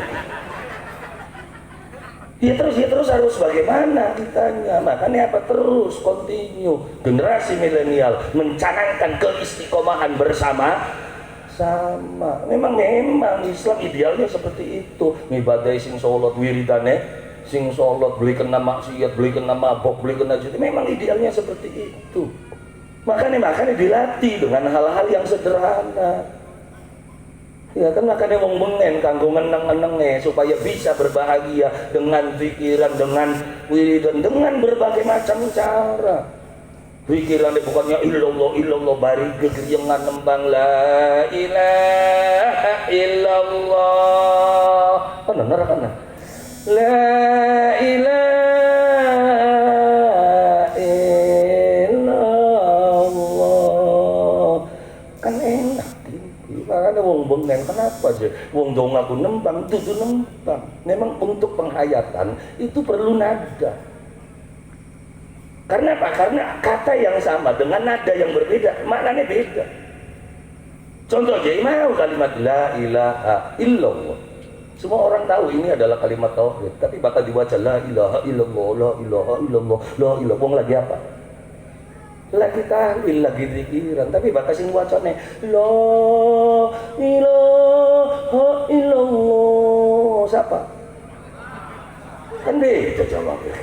ya terus harus bagaimana kitanya, makanya apa terus continue generasi milenial mencanangkan keistiqomahan bersama sama. Memang Islam idealnya seperti itu. Ngibadai sing sholat wiridane, sing sholat beli kena maksiat, beli kena mabok, beli kena judi. Memang idealnya seperti itu. Makanya dilatih dengan hal-hal yang sederhana. Ya kan makanya wong bengen kanggo ngeneng-ngenenge supaya bisa berbahagia dengan pikiran, dengan wiridan, dengan berbagai macam cara. Pikiran bukannya illallah illallah bari gegeriyengan nembang la ilaha illallah. Kana neraka la ilaha illallah. Kan enak. Makanya wong bengen kenapa sih? Wong dong aku nembang, tujuh nembang. Memang untuk penghayatan itu perlu nada. Karena apa? Karena kata yang sama dengan nada yang berbeda, maknanya beda. Contoh aja, mau kalimat la ilaha illallah. Semua orang tahu ini adalah kalimat tauhid, tapi bakal dibaca la ilaha illallah, la ilaha illallah, la ilaha. Wong lagi apa? Lagi tahlil, lagi zikiran, tapi bakal sing wacane la ilaha illallah. Siapa? Kan beda jawabnya.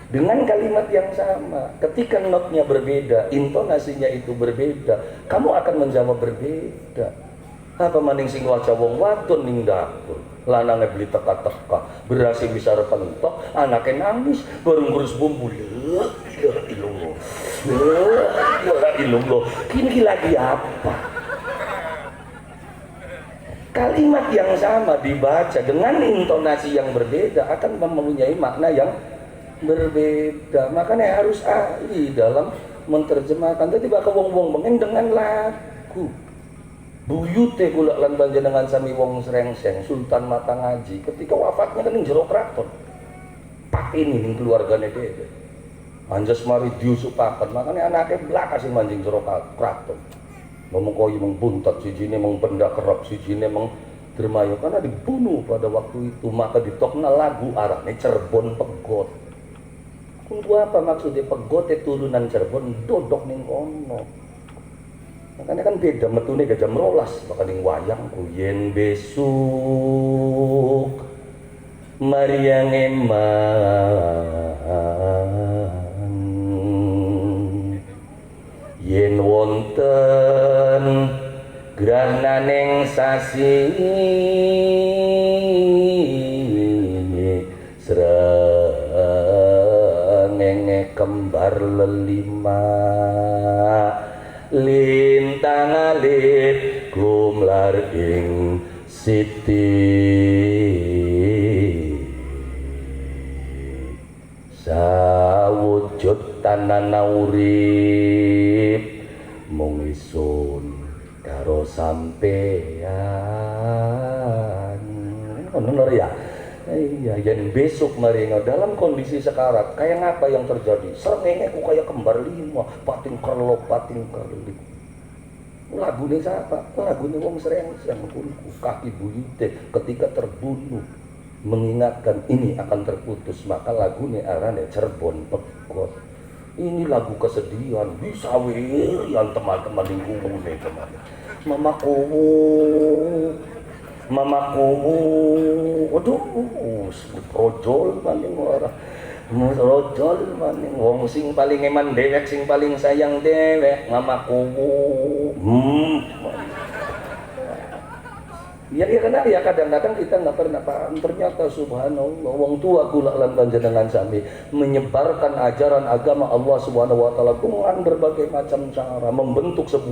Dengan kalimat yang sama, ketika notnya berbeda, intonasinya itu berbeda, kamu akan menjawab berbeda. Apa maning sing waca wong wadon ning dapur, lanange beli teka-teka, berasi bisa repentok, anake nangis, baru ngurus bumbu. La ilaha illallah. La ilaha illallah. Kini lagi apa? Kalimat yang sama dibaca dengan intonasi yang berbeda akan mempunyai makna yang berbeda. Makanya harus ahli dalam menerjemahkan. Tadi bakal wong-wong bengen dengan lagu. Buyute kula lan panjenengan sami wong Srengseng, Sultan Matangaji ketika wafatnya kan ning jero kraton. Pak ini ning keluargane dhewe. Anjas mari diusupaken, makanya anake blakas sing manjing jero kraton. Ngomong koyo mung buntet sijine mung benda kerep sijine mung dermayo karena dibunuh pada waktu itu, maka ditokna lagu arane Cirebon Pegot. Untuk apa maksudnya pegote turunan Cirebon dodok ning kono. Makanya kan beda metune Gajah Merolas bakal ning wayang ku yen besuk Maryang eman yen wonten grahnaning sasi kembar lelima lintang alit gumlar ing siti sawujud tanana urip mung isun karo sampean. Ngono ya. Iya, yang besok maringo dalam kondisi sekarat, kayak ngapa yang terjadi? Srengenge ku kayak kembar lima, pating kerlo, pating kerli. Lagu ini siapa? Lagu ini wong Srengseng, kaki buyute ketika terbunuh, mengingatkan ini akan terputus, maka lagu ini arane Cirebon Pegot. Ini lagu kesedihan, bisa yang teman-teman lingkungan teman. Mamaku, waduh, rojol maning ora, rojol maning wong sing paling eman dewek, sing paling sayang dewek, mamaku, Ya karena ya kadang-kadang kita nggak pernah paham. Ternyata subhanallah, wong tua kula lan panjenengan sami menyebarkan ajaran agama Allah Subhanahu wa taala dengan berbagai macam cara, membentuk sebuah